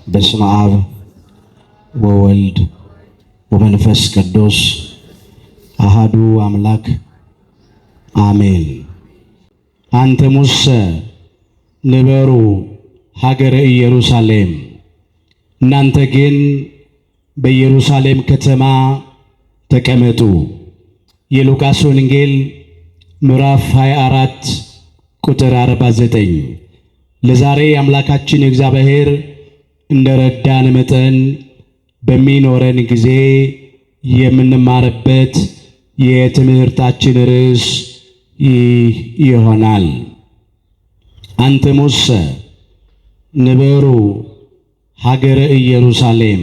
በስመ አብ ወወልድ ወመንፈስ ቅዱስ አሐዱ አምላክ አሜን። አንተ ሙሰ ንበሩ ሀገረ ኢየሩሳሌም፣ እናንተ ግን በኢየሩሳሌም ከተማ ተቀመጡ። የሉቃስ ወንጌል ምዕራፍ 24 ቁጥር 49። ለዛሬ አምላካችን እግዚአብሔር እንደረዳን መጠን በሚኖረን ጊዜ የምንማርበት የትምህርታችን ርዕስ ይሆናል። አንተ ሙሰ ንበሩ ሀገረ ኢየሩሳሌም፣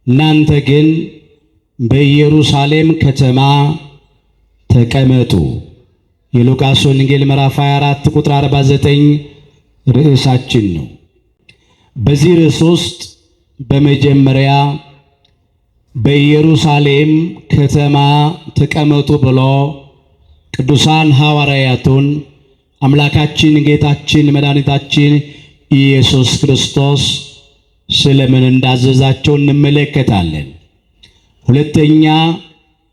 እናንተ ግን በኢየሩሳሌም ከተማ ተቀመጡ። የሉቃስ ወንጌል ምዕራፍ 24 ቁጥር 49 ርዕሳችን ነው። በዚህ ርዕስ ውስጥ በመጀመሪያ በኢየሩሳሌም ከተማ ተቀመጡ ብሎ ቅዱሳን ሐዋርያቱን አምላካችን ጌታችን መድኃኒታችን ኢየሱስ ክርስቶስ ስለምን እንዳዘዛቸው እንመለከታለን። ሁለተኛ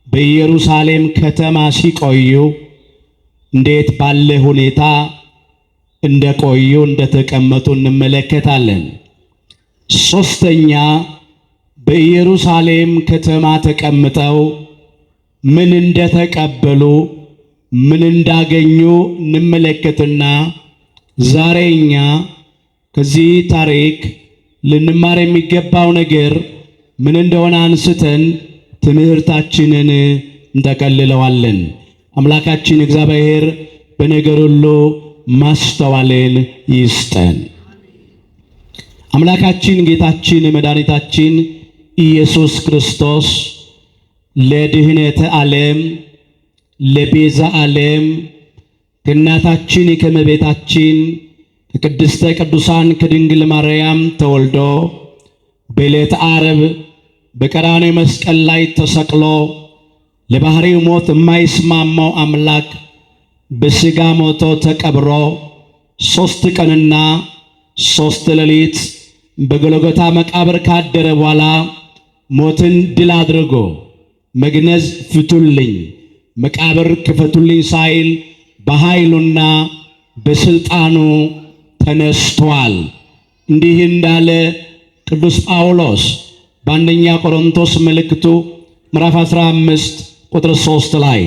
በኢየሩሳሌም ከተማ ሲቆዩ እንዴት ባለ ሁኔታ እንደቆዩ እንደተቀመጡ እንመለከታለን። ሶስተኛ በኢየሩሳሌም ከተማ ተቀምጠው ምን እንደተቀበሉ ምን እንዳገኙ እንመለከትና ዛሬ እኛ ከዚህ ታሪክ ልንማር የሚገባው ነገር ምን እንደሆነ አንስተን ትምህርታችንን እንጠቀልለዋለን። አምላካችን እግዚአብሔር በነገር ሁሉ ማስተዋልን ይስጠን። አምላካችን ጌታችን መድኃኒታችን ኢየሱስ ክርስቶስ ለድህነተ ዓለም ለቤዛ ዓለም ከእናታችን ከእመቤታችን ከቅድስተ ቅዱሳን ከድንግል ማርያም ተወልዶ በዕለተ ዓርብ በቀራንዮ መስቀል ላይ ተሰቅሎ ለባህሪው ሞት የማይስማማው አምላክ በሥጋ ሞቶ ተቀብሮ 3 ቀንና 3 ሌሊት በጎልጎታ መቃብር ካደረ በኋላ ሞትን ድል አድርጎ መግነዝ ፍቱልኝ፣ መቃብር ክፈቱልኝ ሳይል በኃይሉና በስልጣኑ ተነስቷል። እንዲህ እንዳለ ቅዱስ ጳውሎስ በአንደኛ ቆሮንቶስ መልእክቱ ምዕራፍ 15 ቁጥር 3 ላይ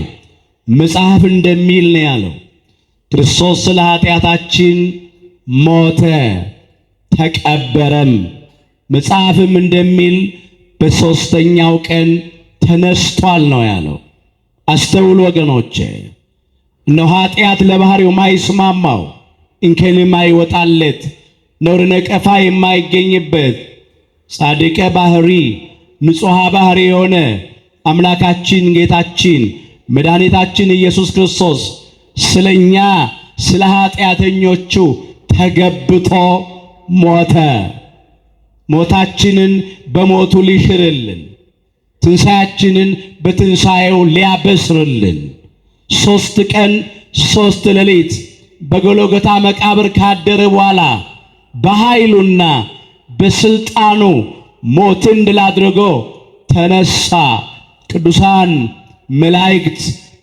መጽሐፍ እንደሚል ነው ያለው፣ ክርስቶስ ስለ ኃጢአታችን ሞተ ተቀበረም፣ መጽሐፍም እንደሚል በሦስተኛው ቀን ተነስቷል ነው ያለው። አስተውሉ ወገኖቼ፣ እነሆ ኃጢአት ለባህሪው ማይስማማው እንከን የማይወጣለት ነውር ነቀፋ የማይገኝበት ጻድቀ ባህሪ ንጹሐ ባህሪ የሆነ አምላካችን ጌታችን መድኃኒታችን ኢየሱስ ክርስቶስ ስለኛ ስለ ኃጢአተኞቹ ተገብቶ ሞተ። ሞታችንን በሞቱ ሊሽርልን፣ ትንሣኤያችንን በትንሣኤው ሊያበስርልን 3 ቀን 3 ሌሊት በጎልጎታ መቃብር ካደረ በኋላ በኃይሉና በስልጣኑ ሞትን ድል አድርጎ ተነሳ። ቅዱሳን መላእክት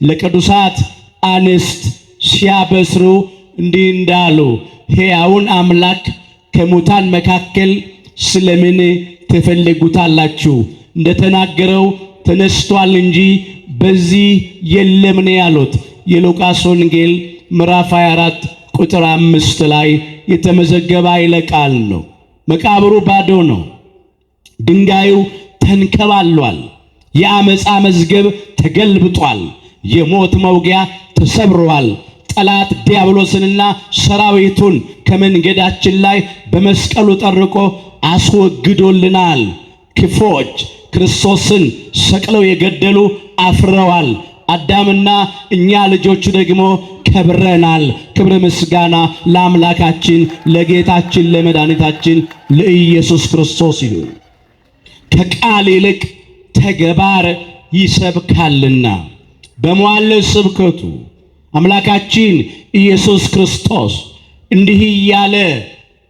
ለቅዱሳት አንስት ሲያበስሩ እንዲህ እንዳሉ፣ ሕያውን አምላክ ከሙታን መካከል ስለምን ትፈልጉታላችሁ? እንደተናገረው ተነስቷል እንጂ በዚህ የለም ነው ያሉት። የሉቃስ ወንጌል ምዕራፍ 24 ቁጥር 5 ላይ የተመዘገበ ኃይለ ቃል ነው። መቃብሩ ባዶ ነው። ድንጋዩ ተንከባሏል። የአመፃ መዝገብ ተገልብጧል። የሞት መውጊያ ተሰብሯል። ጠላት ዲያብሎስንና ሰራዊቱን ከመንገዳችን ላይ በመስቀሉ ጠርቆ አስወግዶልናል። ክፎች ክርስቶስን ሰቅለው የገደሉ አፍረዋል። አዳምና እኛ ልጆቹ ደግሞ ከብረናል። ክብር ምስጋና ለአምላካችን ለጌታችን ለመድኃኒታችን ለኢየሱስ ክርስቶስ ይሁን። ከቃል ይልቅ ተግባር ይሰብካልና በመዋዕለ ስብከቱ አምላካችን ኢየሱስ ክርስቶስ እንዲህ እያለ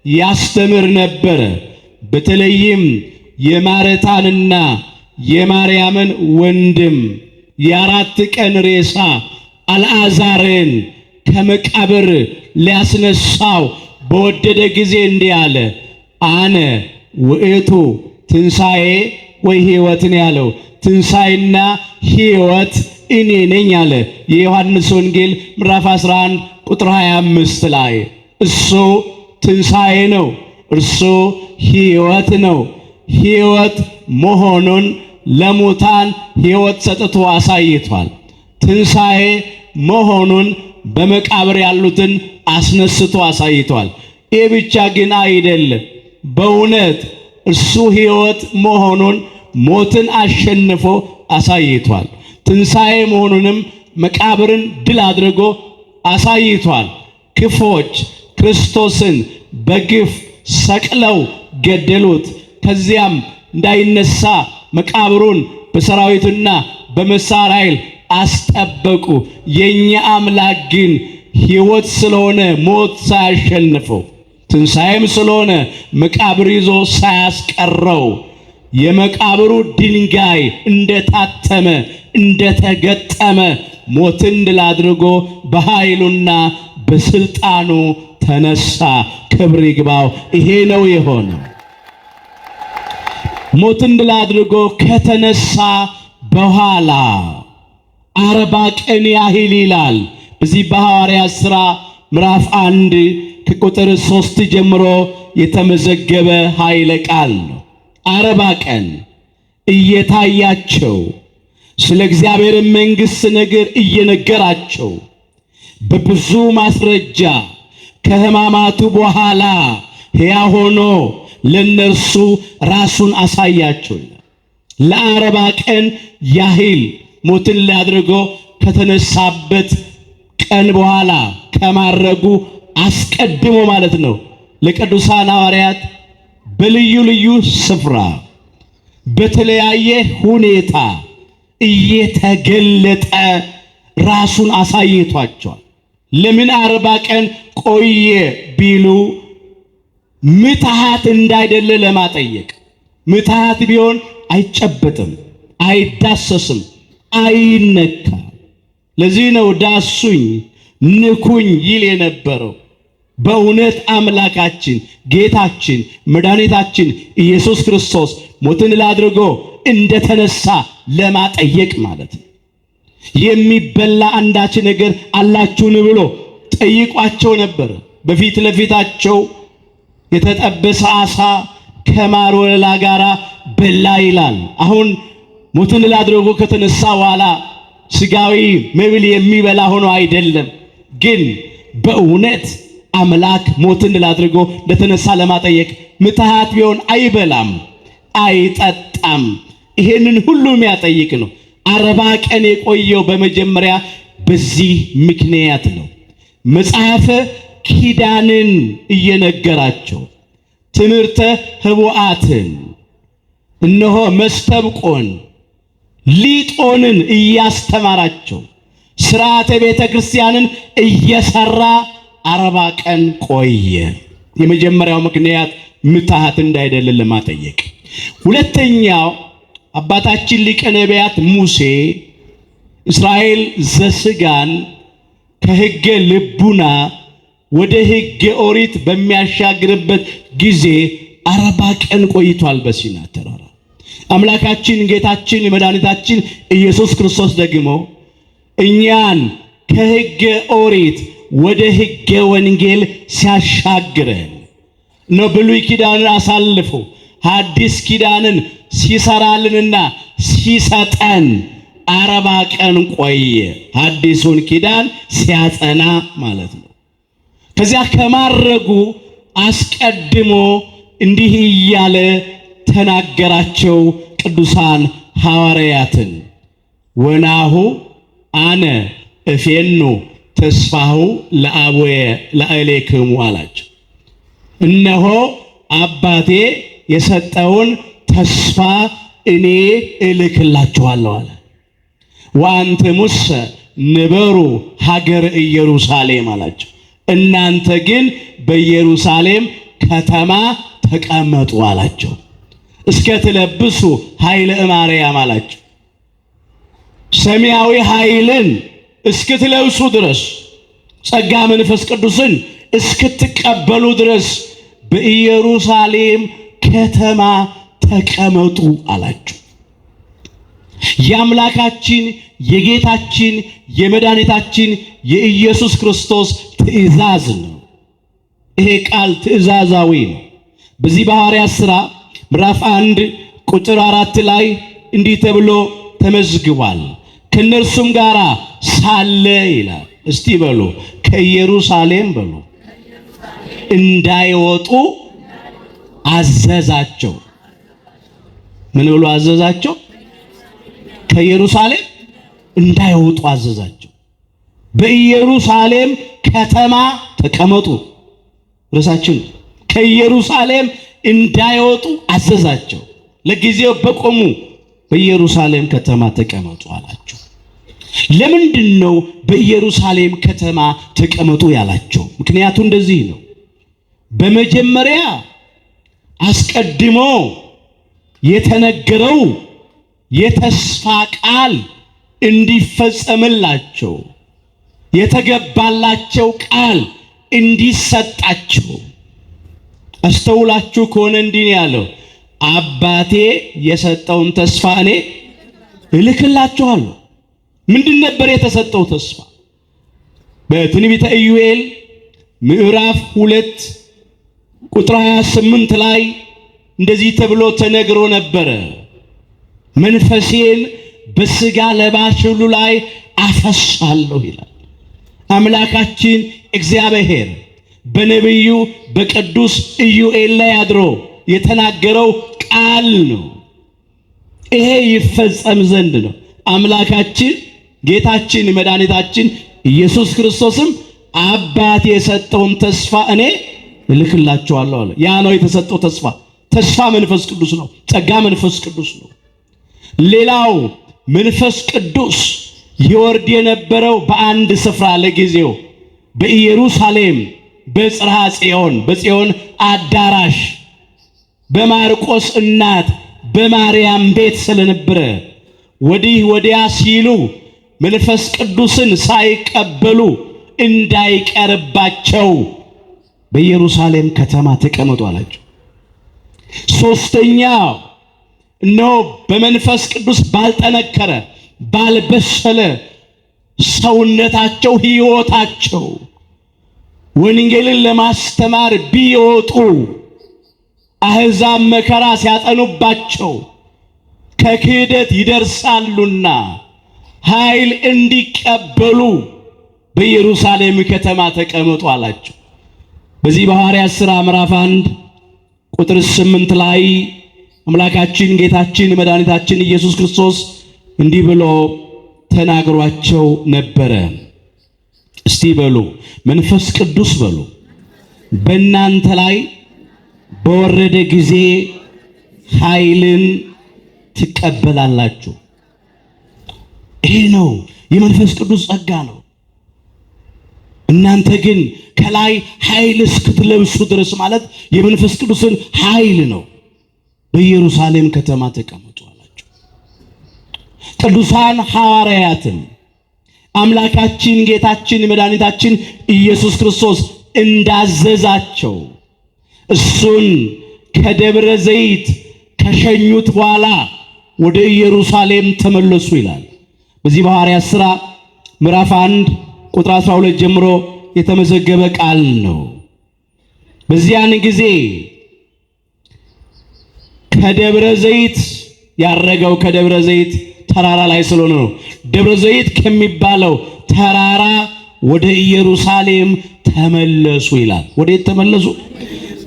ያስተምር ነበረ። በተለይም የማርታንና የማርያምን ወንድም የአራት ቀን ሬሳ አልዓዛርን ከመቃብር ሊያስነሳው በወደደ ጊዜ እንዲህ አለ፣ አነ ውእቱ ትንሣኤ ወይ ሕይወትን ያለው ትንሣኤና ሕይወት እኔ ነኝ አለ። የዮሐንስ ወንጌል ምዕራፍ 11 ቁጥር 25 ላይ እሱ ትንሣኤ ነው፣ እርሱ ሕይወት ነው። ሕይወት መሆኑን ለሙታን ሕይወት ሰጥቶ አሳይቷል። ትንሣኤ መሆኑን በመቃብር ያሉትን አስነስቶ አሳይቷል። ይህ ብቻ ግን አይደለም። በእውነት እርሱ ሕይወት መሆኑን ሞትን አሸንፎ አሳይቷል። ትንሣኤ መሆኑንም መቃብርን ድል አድርጎ አሳይቷል። ክፎች ክርስቶስን በግፍ ሰቅለው ገደሉት። ከዚያም እንዳይነሳ መቃብሩን በሰራዊትና በመሳሪያ ኃይል አስጠበቁ። የኛ አምላክ ግን ሕይወት ስለሆነ ሞት ሳያሸንፈው፣ ትንሣኤም ስለሆነ መቃብር ይዞ ሳያስቀረው የመቃብሩ ድንጋይ እንደታተመ እንደተገጠመ ሞትን ድል አድርጎ በኃይሉና በስልጣኑ ተነሳ። ክብር ይግባው። ይሄ ነው የሆነው። ሞትን ድል አድርጎ ከተነሳ በኋላ 40 ቀን ያህል ይላል። በዚህ በሐዋርያት ሥራ ምዕራፍ 1 ከቁጥር 3 ጀምሮ የተመዘገበ ኃይለ ቃል ነው። 40 ቀን እየታያቸው ስለ እግዚአብሔር መንግሥት ነገር እየነገራቸው በብዙ ማስረጃ ከሕማማቱ በኋላ ሕያው ሆኖ ለነርሱ ራሱን አሳያቸው። ለ40 ቀን ያህል ሞትን ላድርጎ ከተነሳበት ቀን በኋላ ከማረጉ አስቀድሞ ማለት ነው ለቅዱሳን ሐዋርያት በልዩ ልዩ ስፍራ በተለያየ ሁኔታ እየተገለጠ ራሱን አሳይቷቸዋል። ለምን 40 ቀን ቆየ ቢሉ ምትሃት እንዳይደለ ለማጠየቅ። ምትሃት ቢሆን አይጨበጥም፣ አይዳሰስም፣ አይነካም። ለዚህ ነው ዳሱኝ ንኩኝ ይል የነበረው። በእውነት አምላካችን ጌታችን መድኃኒታችን ኢየሱስ ክርስቶስ ሞትን ድል አድርጎ እንደተነሳ ለማጠየቅ ማለት ነው። የሚበላ አንዳች ነገር አላችሁን ብሎ ጠይቋቸው ነበር። በፊት ለፊታቸው የተጠበሰ ዓሣ ከማር ወለላ ጋር በላ ይላል። አሁን ሞትን ድል አድርጎ ከተነሳ በኋላ ስጋዊ መብል የሚበላ ሆኖ አይደለም፣ ግን በእውነት አምላክ ሞትን ድል አድርጎ እንደተነሳ ለማጠየቅ ምትሃት ቢሆን አይበላም፣ አይጠጣም። ይሄንን ሁሉ የሚያጠይቅ ነው። 40 ቀን የቆየው በመጀመሪያ በዚህ ምክንያት ነው። መጽሐፈ ኪዳንን እየነገራቸው ትምህርተ ኅቡዓትን እነሆ መስተብቆን ሊጦንን እያስተማራቸው ሥርዓተ ቤተ ክርስቲያንን እየሰራ 40 ቀን ቆየ። የመጀመሪያው ምክንያት ምትሃት እንዳይደለ ለማጠየቅ። ሁለተኛው አባታችን ሊቀ ነቢያት ሙሴ እስራኤል ዘሥጋን ከሕገ ልቡና ወደ ሕገ ኦሪት በሚያሻግርበት ጊዜ 40 ቀን ቆይቷል በሲና ተራራ። አምላካችን ጌታችን መድኃኒታችን ኢየሱስ ክርስቶስ ደግሞ እኛን ከሕገ ኦሪት ወደ ሕገ ወንጌል ሲያሻግረን ነው። ብሉይ ኪዳንን አሳልፎ ሐዲስ ኪዳንን ሲሰራልንና ሲሰጠን 40 ቀን ቆየ። ሐዲሱን ኪዳን ሲያጸና ማለት ነው። ከዚያ ከማረጉ አስቀድሞ እንዲህ እያለ ተናገራቸው ቅዱሳን ሐዋርያትን። ወናሁ አነ እፌኑ ተስፋሁ ለአቡየ ለእሌክሙ አላቸው። እነሆ አባቴ የሰጠውን ተስፋ እኔ እልክላችኋለሁ አለ። ወአንትሙሰ ንበሩ ሀገረ ኢየሩሳሌም አላቸው። እናንተ ግን በኢየሩሳሌም ከተማ ተቀመጡ አላቸው። እስከ ትለብሱ ኃይለ እማርያም አላቸው። ሰማያዊ ኃይልን እስክትለብሱ ድረስ ጸጋ መንፈስ ቅዱስን እስክትቀበሉ ድረስ በኢየሩሳሌም ከተማ ተቀመጡ አላቸው። የአምላካችን የጌታችን የመድኃኒታችን የኢየሱስ ክርስቶስ ትእዛዝ ነው። ይሄ ቃል ትእዛዛዊ ነው። በዚህ በሐዋርያት ሥራ ምዕራፍ 1 ቁጥር 4 ላይ እንዲህ ተብሎ ተመዝግቧል። ከእነርሱም ጋር ሳለ ይላል። እስቲ በሉ ከኢየሩሳሌም በሉ እንዳይወጡ አዘዛቸው። ምን ብሎ አዘዛቸው? ከኢየሩሳሌም እንዳይወጡ አዘዛቸው። በኢየሩሳሌም ከተማ ተቀመጡ። ርዕሳችን ከኢየሩሳሌም እንዳይወጡ አዘዛቸው። ለጊዜው በቆሙ በኢየሩሳሌም ከተማ ተቀመጡ አላቸው። ለምንድን ነው በኢየሩሳሌም ከተማ ተቀመጡ ያላቸው? ምክንያቱ እንደዚህ ነው። በመጀመሪያ አስቀድሞ የተነገረው የተስፋ ቃል እንዲፈጸምላቸው የተገባላቸው ቃል እንዲሰጣቸው። አስተውላችሁ ከሆነ እንዲህ ያለው አባቴ የሰጠውን ተስፋ እኔ እልክላችኋለሁ። ምንድን ነበር የተሰጠው ተስፋ? በትንቢተ ኢዩኤል ምዕራፍ 2 ቁጥር 28 ላይ እንደዚህ ተብሎ ተነግሮ ነበረ። መንፈሴን በሥጋ ለባሽ ሁሉ ላይ አፈሳለሁ ይላል። አምላካችን እግዚአብሔር በነቢዩ በቅዱስ ኢዩኤል ላይ አድሮ የተናገረው ቃል ነው። ይሄ ይፈጸም ዘንድ ነው። አምላካችን ጌታችን መድኃኒታችን ኢየሱስ ክርስቶስም አባት የሰጠውን ተስፋ እኔ እልክላችኋለሁ አለ። ያ ነው የተሰጠው ተስፋ። ተስፋ መንፈስ ቅዱስ ነው። ጸጋ መንፈስ ቅዱስ ነው። ሌላው መንፈስ ቅዱስ ይወርድ የነበረው በአንድ ስፍራ ለጊዜው በኢየሩሳሌም በጽርሐ ጽዮን በጽዮን አዳራሽ በማርቆስ እናት በማርያም ቤት ስለነበረ ወዲህ ወዲያ ሲሉ መንፈስ ቅዱስን ሳይቀበሉ እንዳይቀርባቸው በኢየሩሳሌም ከተማ ተቀመጡ አላቸው። ሶስተኛው እነሆ በመንፈስ ቅዱስ ባልጠነከረ ባልበሰለ ሰውነታቸው ሕይወታቸው ወንጌልን ለማስተማር ቢወጡ አሕዛብ መከራ ሲያጠኑባቸው ከክህደት ይደርሳሉና ኃይል እንዲቀበሉ በኢየሩሳሌም ከተማ ተቀመጡ አላቸው። በዚህ በሐዋርያት ሥራ ምዕራፍ 1 ቁጥር 8 ላይ አምላካችን ጌታችን መድኃኒታችን ኢየሱስ ክርስቶስ እንዲህ ብሎ ተናግሯቸው ነበረ። እስቲ በሉ መንፈስ ቅዱስ በሉ በእናንተ ላይ በወረደ ጊዜ ኃይልን ትቀበላላችሁ። ይሄ ነው የመንፈስ ቅዱስ ጸጋ ነው። እናንተ ግን ከላይ ኃይል እስክትለብሱ ድረስ ማለት የመንፈስ ቅዱስን ኃይል ነው። በኢየሩሳሌም ከተማ ተቀመጡ አላቸው። ቅዱሳን ሐዋርያትም አምላካችን ጌታችን መድኃኒታችን ኢየሱስ ክርስቶስ እንዳዘዛቸው እሱን ከደብረ ዘይት ከሸኙት በኋላ ወደ ኢየሩሳሌም ተመለሱ ይላል። በዚህ በሐዋርያት ሥራ ምዕራፍ 1 ቁጥር 12 ጀምሮ የተመዘገበ ቃል ነው። በዚያን ጊዜ ከደብረ ዘይት ያረገው ከደብረ ዘይት ተራራ ላይ ስለሆነ ነው። ደብረ ዘይት ከሚባለው ተራራ ወደ ኢየሩሳሌም ተመለሱ ይላል። ወዴት ተመለሱ?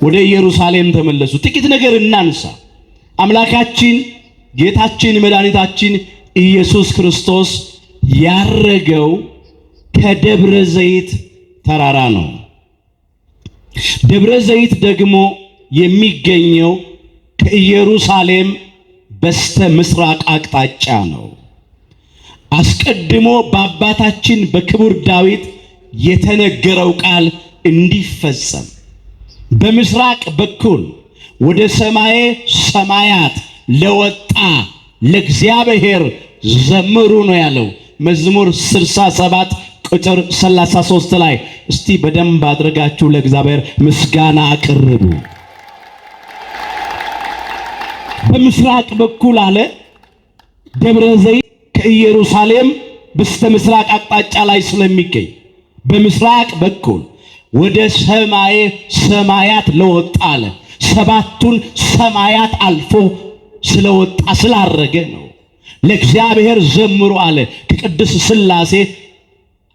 ወደ ኢየሩሳሌም ተመለሱ። ጥቂት ነገር እናንሳ። አምላካችን ጌታችን መድኃኒታችን ኢየሱስ ክርስቶስ ያረገው ከደብረ ዘይት ተራራ ነው። ደብረ ዘይት ደግሞ የሚገኘው ከኢየሩሳሌም በስተ ምስራቅ አቅጣጫ ነው። አስቀድሞ በአባታችን በክቡር ዳዊት የተነገረው ቃል እንዲፈጸም በምስራቅ በኩል ወደ ሰማየ ሰማያት ለወጣ ለእግዚአብሔር ዘምሩ ነው ያለው። መዝሙር 67 ቁጥር 33 ላይ እስቲ በደንብ አድርጋችሁ ለእግዚአብሔር ምስጋና አቅርቡ። በምስራቅ በኩል አለ ደብረ ዘይት ከኢየሩሳሌም በስተ ምስራቅ አቅጣጫ ላይ ስለሚገኝ በምስራቅ በኩል ወደ ሰማየ ሰማያት ለወጣ አለ። ሰባቱን ሰማያት አልፎ ስለወጣ ስላረገ ነው። ለእግዚአብሔር ዘምሩ አለ። ከቅድስት ሥላሴ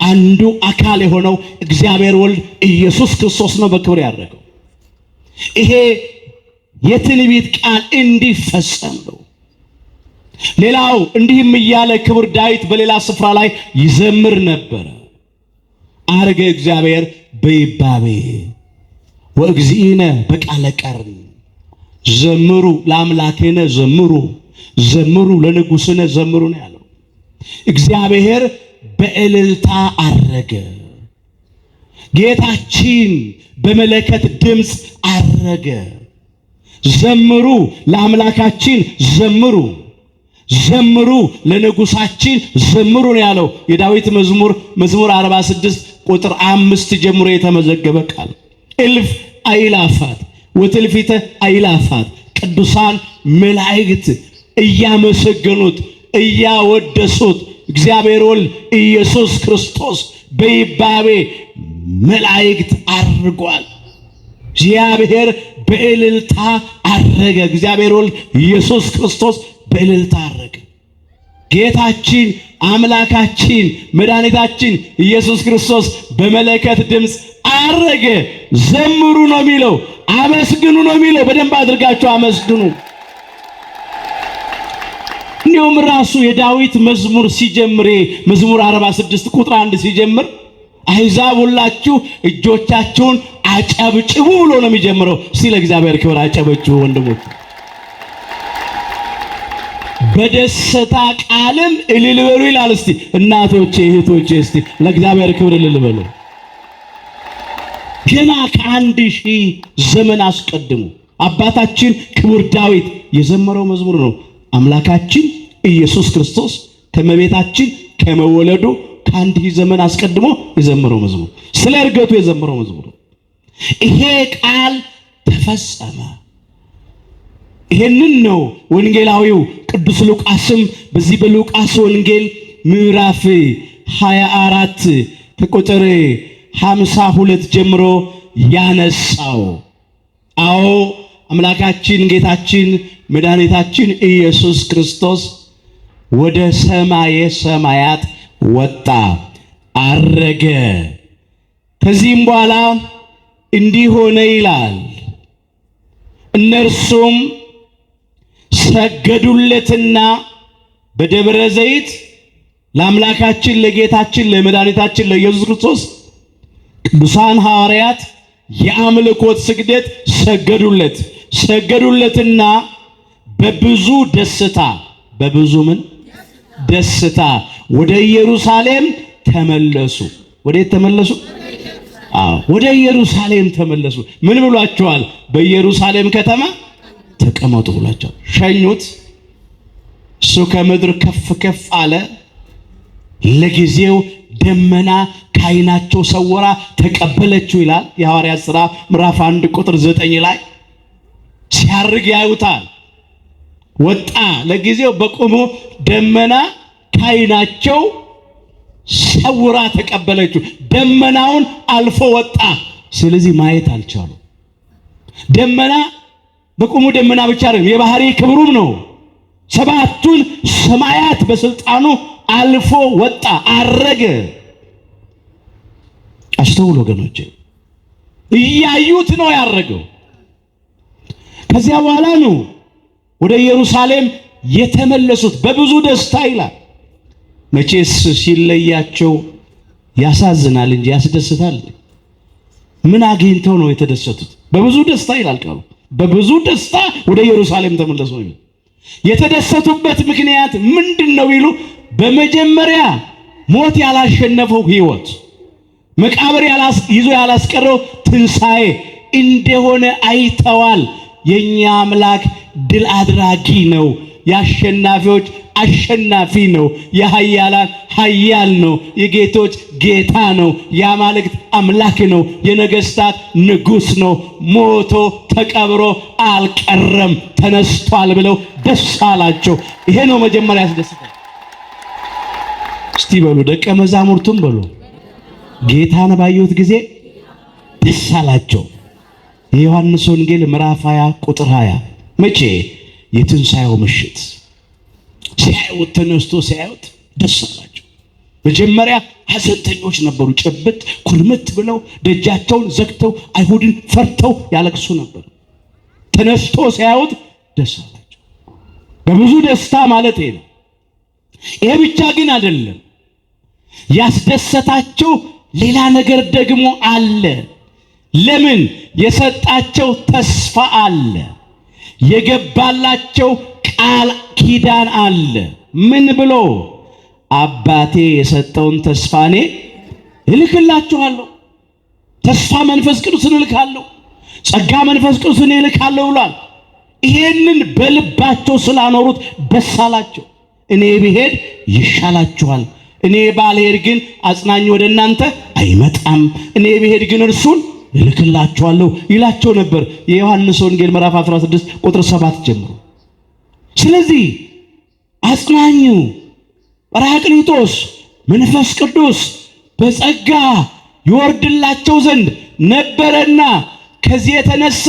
አንዱ አካል የሆነው እግዚአብሔር ወልድ ኢየሱስ ክርስቶስ ነው በክብር ያረገው። ይሄ የትንቢት ቃል እንዲፈጸም ነው። ሌላው እንዲህም እያለ ክብር ዳዊት በሌላ ስፍራ ላይ ይዘምር ነበር። አረገ እግዚአብሔር በይባቤ ወእግዚእነ በቃለ ቀርን ዘምሩ ለአምላክነ ዘምሩ ዘምሩ ለንጉሥነ ዘምሩ ነው ያለው። እግዚአብሔር በእልልታ አረገ። ጌታችን በመለከት ድምፅ አረገ። ዘምሩ ለአምላካችን ዘምሩ ዘምሩ ለንጉሳችን ዘምሩ ነው ያለው። የዳዊት መዝሙር 46 ቁጥር 5 ጀምሮ የተመዘገበ ቃል እልፍ አእላፋት ወትልፊተ አእላፋት ቅዱሳን መላእክት እያመሰገኑት እያወደሱት እግዚአብሔር ወልድ ኢየሱስ ክርስቶስ በይባቤ መላእክት አርጓል። እግዚአብሔር በእልልታ አረገ። እግዚአብሔር ወልድ ኢየሱስ ክርስቶስ በእልልታ አረገ። ጌታችን አምላካችን መድኃኒታችን ኢየሱስ ክርስቶስ በመለከት ድምፅ አረገ። ዘምሩ ነው የሚለው፣ አመስግኑ ነው የሚለው። በደንብ አድርጋችሁ አመስግኑ። እንዲሁም ራሱ የዳዊት መዝሙር ሲጀምር መዝሙር 46 ቁጥር 1 ሲጀምር አሕዛብ ሁላችሁ እጆቻችሁን አጨብጭቡ ብሎ ነው የሚጀምረው። እስቲ ለእግዚአብሔር ክብር አጨብጭቡ ወንድሞች። በደስታ ቃልም እልል በሉ ይላል። እስቲ እናቶቼ እህቶቼ እስቲ ለእግዚአብሔር ክብር እልል በሉ። ገና ከ1000 ዘመን አስቀድሞ አባታችን ክቡር ዳዊት የዘመረው መዝሙር ነው። አምላካችን ኢየሱስ ክርስቶስ ከመቤታችን ከመወለዱ ከ1000 ዘመን አስቀድሞ የዘመረው መዝሙር፣ ስለ እርገቱ የዘመረው መዝሙር። ይሄ ቃል ተፈጸመ። ይሄንን ነው ወንጌላዊው ቅዱስ ሉቃስም በዚህ በሉቃስ ወንጌል ምዕራፍ 24 ከቁጥር 52 ጀምሮ ያነሳው። አዎ አምላካችን ጌታችን መድኃኒታችን ኢየሱስ ክርስቶስ ወደ ሰማየ ሰማያት ወጣ፣ አረገ። ከዚህም በኋላ እንዲህ ሆነ ይላል፣ እነርሱም ሰገዱለትና በደብረ ዘይት ለአምላካችን ለጌታችን ለመድኃኒታችን ለኢየሱስ ክርስቶስ ቅዱሳን ሐዋርያት የአምልኮት ስግደት ሰገዱለትና በብዙ ደስታ በብዙ ምን ደስታ ወደ ኢየሩሳሌም ተመለሱ። ወዴት ተመለሱ? ወደ ኢየሩሳሌም ተመለሱ። ምን ብሏቸዋል? በኢየሩሳሌም ከተማ ተቀመጡ ብሏቸዋል። ሸኙት። እሱ ከምድር ከፍ ከፍ አለ። ለጊዜው ደመና ከዓይናቸው ሰወራ ተቀበለችው ይላል የሐዋርያት ሥራ ምዕራፍ 1 ቁጥር 9 ላይ። ሲያርግ ያዩታል። ወጣ። ለጊዜው በቆሙ ደመና ከዓይናቸው ሰውራ ተቀበለችው። ደመናውን አልፎ ወጣ። ስለዚህ ማየት አልቻሉ። ደመና በቆሙ ደመና ብቻ አይደለም፣ የባህሪ ክብሩም ነው። ሰባቱን ሰማያት በስልጣኑ አልፎ ወጣ፣ አረገ። አስተውሉ ወገኖቼ፣ እያዩት ነው ያረገው። ከዚያ በኋላ ነው ወደ ኢየሩሳሌም የተመለሱት በብዙ ደስታ ይላል። መቼስ ሲለያቸው ያሳዝናል እንጂ ያስደስታል? ምን አግኝተው ነው የተደሰቱት? በብዙ ደስታ ይላል ቃሉ። በብዙ ደስታ ወደ ኢየሩሳሌም ተመለሱ ነው። የተደሰቱበት ምክንያት ምንድነው ቢሉ፣ በመጀመሪያ ሞት ያላሸነፈው ሕይወት፣ መቃብር ይዞ ያላስቀረው ትንሣኤ እንደሆነ አይተዋል። የኛ አምላክ ድል አድራጊ ነው። የአሸናፊዎች አሸናፊ ነው። የኃያላን ኃያል ነው። የጌቶች ጌታ ነው። የአማልክት አምላክ ነው። የነገስታት ንጉሥ ነው። ሞቶ ተቀብሮ አልቀረም ተነስቷል ብለው ደስ አላቸው። ይሄ ነው መጀመሪያ ያስደስታል። እስቲ በሉ ደቀ መዛሙርቱም በሉ ጌታን ባዩት ጊዜ ደስ አላቸው። የዮሐንስ ወንጌል ምዕራፍ 20 ቁጥር 20 መቼ? የትንሣኤው ምሽት ሲያዩት ተነስቶ ሲያዩት ደስ አላቸው። መጀመሪያ ሐዘንተኞች ነበሩ። ጭብጥ ኩርምት ብለው ደጃቸውን ዘግተው አይሁድን ፈርተው ያለቅሱ ነበር። ተነስቶ ሲያዩት ደስ አላቸው። በብዙ ደስታ ማለት ነው። ይሄ ብቻ ግን አይደለም። ያስደሰታቸው ሌላ ነገር ደግሞ አለ። ለምን? የሰጣቸው ተስፋ አለ። የገባላቸው ቃል ኪዳን አለ። ምን ብሎ? አባቴ የሰጠውን ተስፋ እኔ እልክላችኋለሁ። ተስፋ መንፈስ ቅዱስን እልካለሁ፣ ጸጋ መንፈስ ቅዱስን እልካለሁ ብሏል። ይሄንን በልባቸው ስላኖሩት ደስ አላቸው። እኔ ብሄድ ይሻላችኋል፣ እኔ ባልሄድ ግን አጽናኝ ወደ እናንተ አይመጣም፣ እኔ ብሄድ ግን እርሱን እልክላችኋለሁ ይላቸው ነበር። የዮሐንስ ወንጌል ምዕራፍ 16 ቁጥር 7 ጀምሮ። ስለዚህ አጽናኙ ጰራቅሊጦስ መንፈስ ቅዱስ በጸጋ ይወርድላቸው ዘንድ ነበረና ከዚህ የተነሳ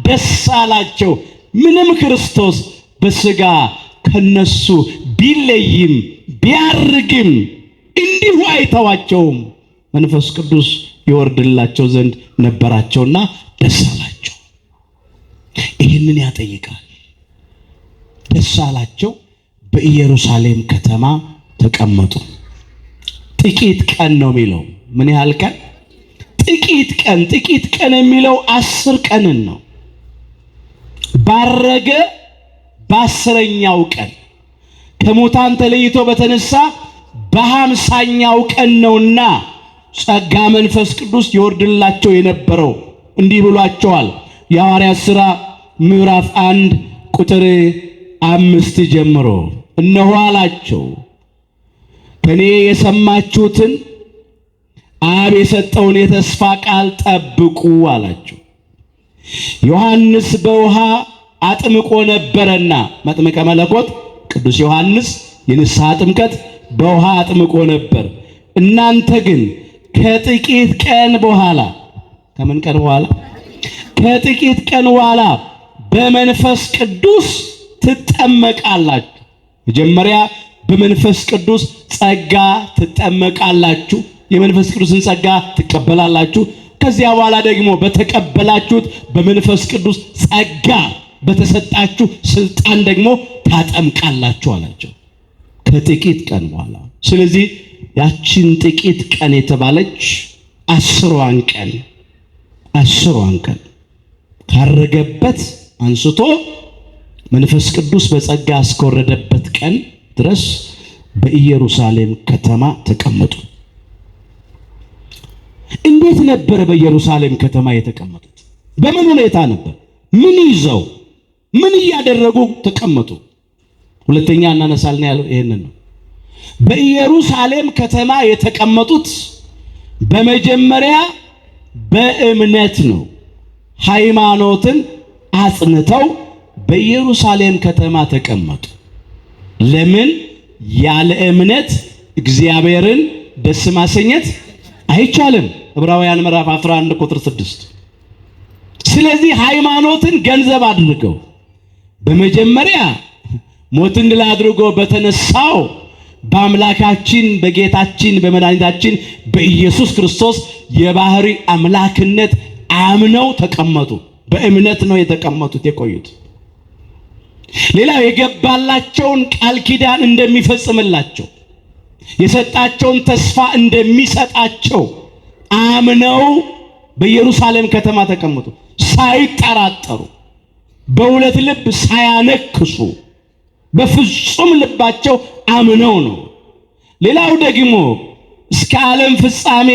ደስ አላቸው። ምንም ክርስቶስ በሥጋ ከነሱ ቢለይም ቢያርግም እንዲሁ አይተዋቸውም። መንፈስ ቅዱስ ይወርድላቸው ዘንድ ነበራቸውና ደስ አላቸው። ይህንን ያጠይቃል። ደስ አላቸው። በኢየሩሳሌም ከተማ ተቀመጡ። ጥቂት ቀን ነው የሚለው። ምን ያህል ቀን? ጥቂት ቀን። ጥቂት ቀን የሚለው 10 ቀንን ነው። ባረገ በ10ኛው ቀን ከሙታን ተለይቶ በተነሳ በ50ኛው ቀን ነውና ጸጋ መንፈስ ቅዱስ ይወርድላቸው የነበረው። እንዲህ ብሏቸዋል። የሐዋርያት ሥራ ምዕራፍ 1 ቁጥር 5 ጀምሮ እነሆ አላቸው፣ ከኔ የሰማችሁትን አብ የሰጠውን የተስፋ ቃል ጠብቁ አላቸው። ዮሐንስ በውሃ አጥምቆ ነበረና፣ መጥምቀ መለኮት ቅዱስ ዮሐንስ የንስሐ ጥምቀት በውሃ አጥምቆ ነበር። እናንተ ግን ከጥቂት ቀን በኋላ፣ ከምን ቀን በኋላ? ከጥቂት ቀን በኋላ በመንፈስ ቅዱስ ትጠመቃላችሁ። መጀመሪያ በመንፈስ ቅዱስ ጸጋ ትጠመቃላችሁ። የመንፈስ ቅዱስን ጸጋ ትቀበላላችሁ። ከዚያ በኋላ ደግሞ በተቀበላችሁት በመንፈስ ቅዱስ ጸጋ በተሰጣችሁ ስልጣን ደግሞ ታጠምቃላችሁ አላቸው። ከጥቂት ቀን በኋላ። ስለዚህ ያችን ጥቂት ቀን የተባለች 10ዋን ቀን ካረገበት አንስቶ መንፈስ ቅዱስ በጸጋ እስከወረደበት ቀን ድረስ በኢየሩሳሌም ከተማ ተቀመጡ። እንዴት ነበር በኢየሩሳሌም ከተማ የተቀመጡት? በምን ሁኔታ ነበር? ምን ይዘው ምን እያደረጉ ተቀመጡ? ሁለተኛ እናነሳልን ያለው ይሄንን ነው። በኢየሩሳሌም ከተማ የተቀመጡት በመጀመሪያ በእምነት ነው። ሃይማኖትን አጽንተው በኢየሩሳሌም ከተማ ተቀመጡ። ለምን? ያለ እምነት እግዚአብሔርን ደስ ማሰኘት አይቻልም። ዕብራውያን ምዕራፍ 11 ቁጥር 6። ስለዚህ ሃይማኖትን ገንዘብ አድርገው በመጀመሪያ ሞትን ድል አድርጎ በተነሳው በአምላካችን በጌታችን በመድኃኒታችን በኢየሱስ ክርስቶስ የባህሪ አምላክነት አምነው ተቀመጡ። በእምነት ነው የተቀመጡት የቆዩት። ሌላው የገባላቸውን ቃል ኪዳን እንደሚፈጽምላቸው የሰጣቸውን ተስፋ እንደሚሰጣቸው አምነው በኢየሩሳሌም ከተማ ተቀመጡ። ሳይጠራጠሩ፣ በሁለት ልብ ሳያነክሱ፣ በፍጹም ልባቸው አምነው ነው። ሌላው ደግሞ እስከ ዓለም ፍጻሜ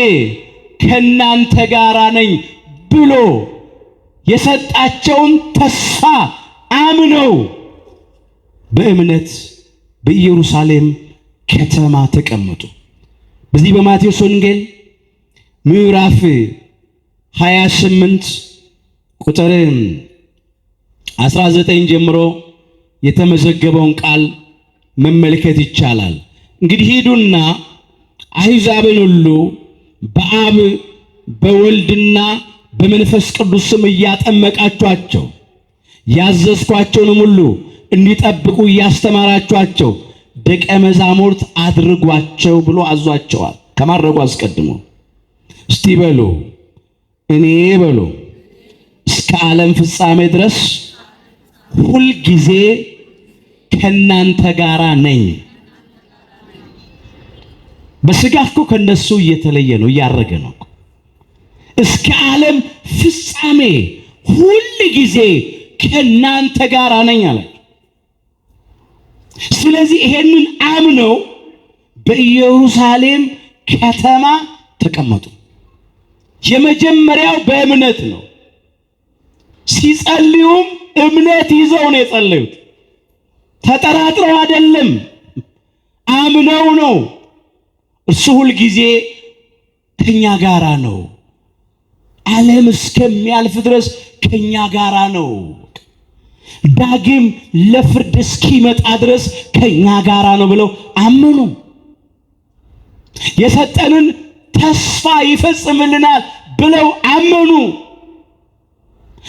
ከናንተ ጋር ነኝ ብሎ የሰጣቸውን ተስፋ አምነው በእምነት በኢየሩሳሌም ከተማ ተቀመጡ። በዚህ በማቴዎስ ወንጌል ምዕራፍ 28 ቁጥር 19 ጀምሮ የተመዘገበውን ቃል መመልከት ይቻላል። እንግዲህ ሂዱና አሕዛብን ሁሉ በአብ በወልድና በመንፈስ ቅዱስ ስም እያጠመቃችኋቸው ያዘዝኳቸውንም ሁሉ እንዲጠብቁ እያስተማራችኋቸው ደቀ መዛሙርት አድርጓቸው ብሎ አዟቸዋል። ከማድረጉ አስቀድሞ እስቲ በሉ እኔ በሉ እስከ ዓለም ፍጻሜ ድረስ ሁል ጊዜ ከናንተ ጋራ ነኝ። በስጋ እኮ ከነሱ እየተለየ ነው፣ እያረገ ነው። እስከ ዓለም ፍጻሜ ሁል ጊዜ ከናንተ ጋራ ነኝ አለ። ስለዚህ ይሄንን አምነው በኢየሩሳሌም ከተማ ተቀመጡ። የመጀመሪያው በእምነት ነው። ሲጸልዩም እምነት ይዘው ነው የጸለዩት። ተጠራጥረው አይደለም፣ አምነው ነው። እርሱ ሁል ጊዜ ከኛ ጋራ ነው። ዓለም እስከሚያልፍ ድረስ ከኛ ጋራ ነው። ዳግም ለፍርድ እስኪመጣ ድረስ ከኛ ጋራ ነው ብለው አመኑ። የሰጠንን ተስፋ ይፈጽምልናል ብለው አመኑ።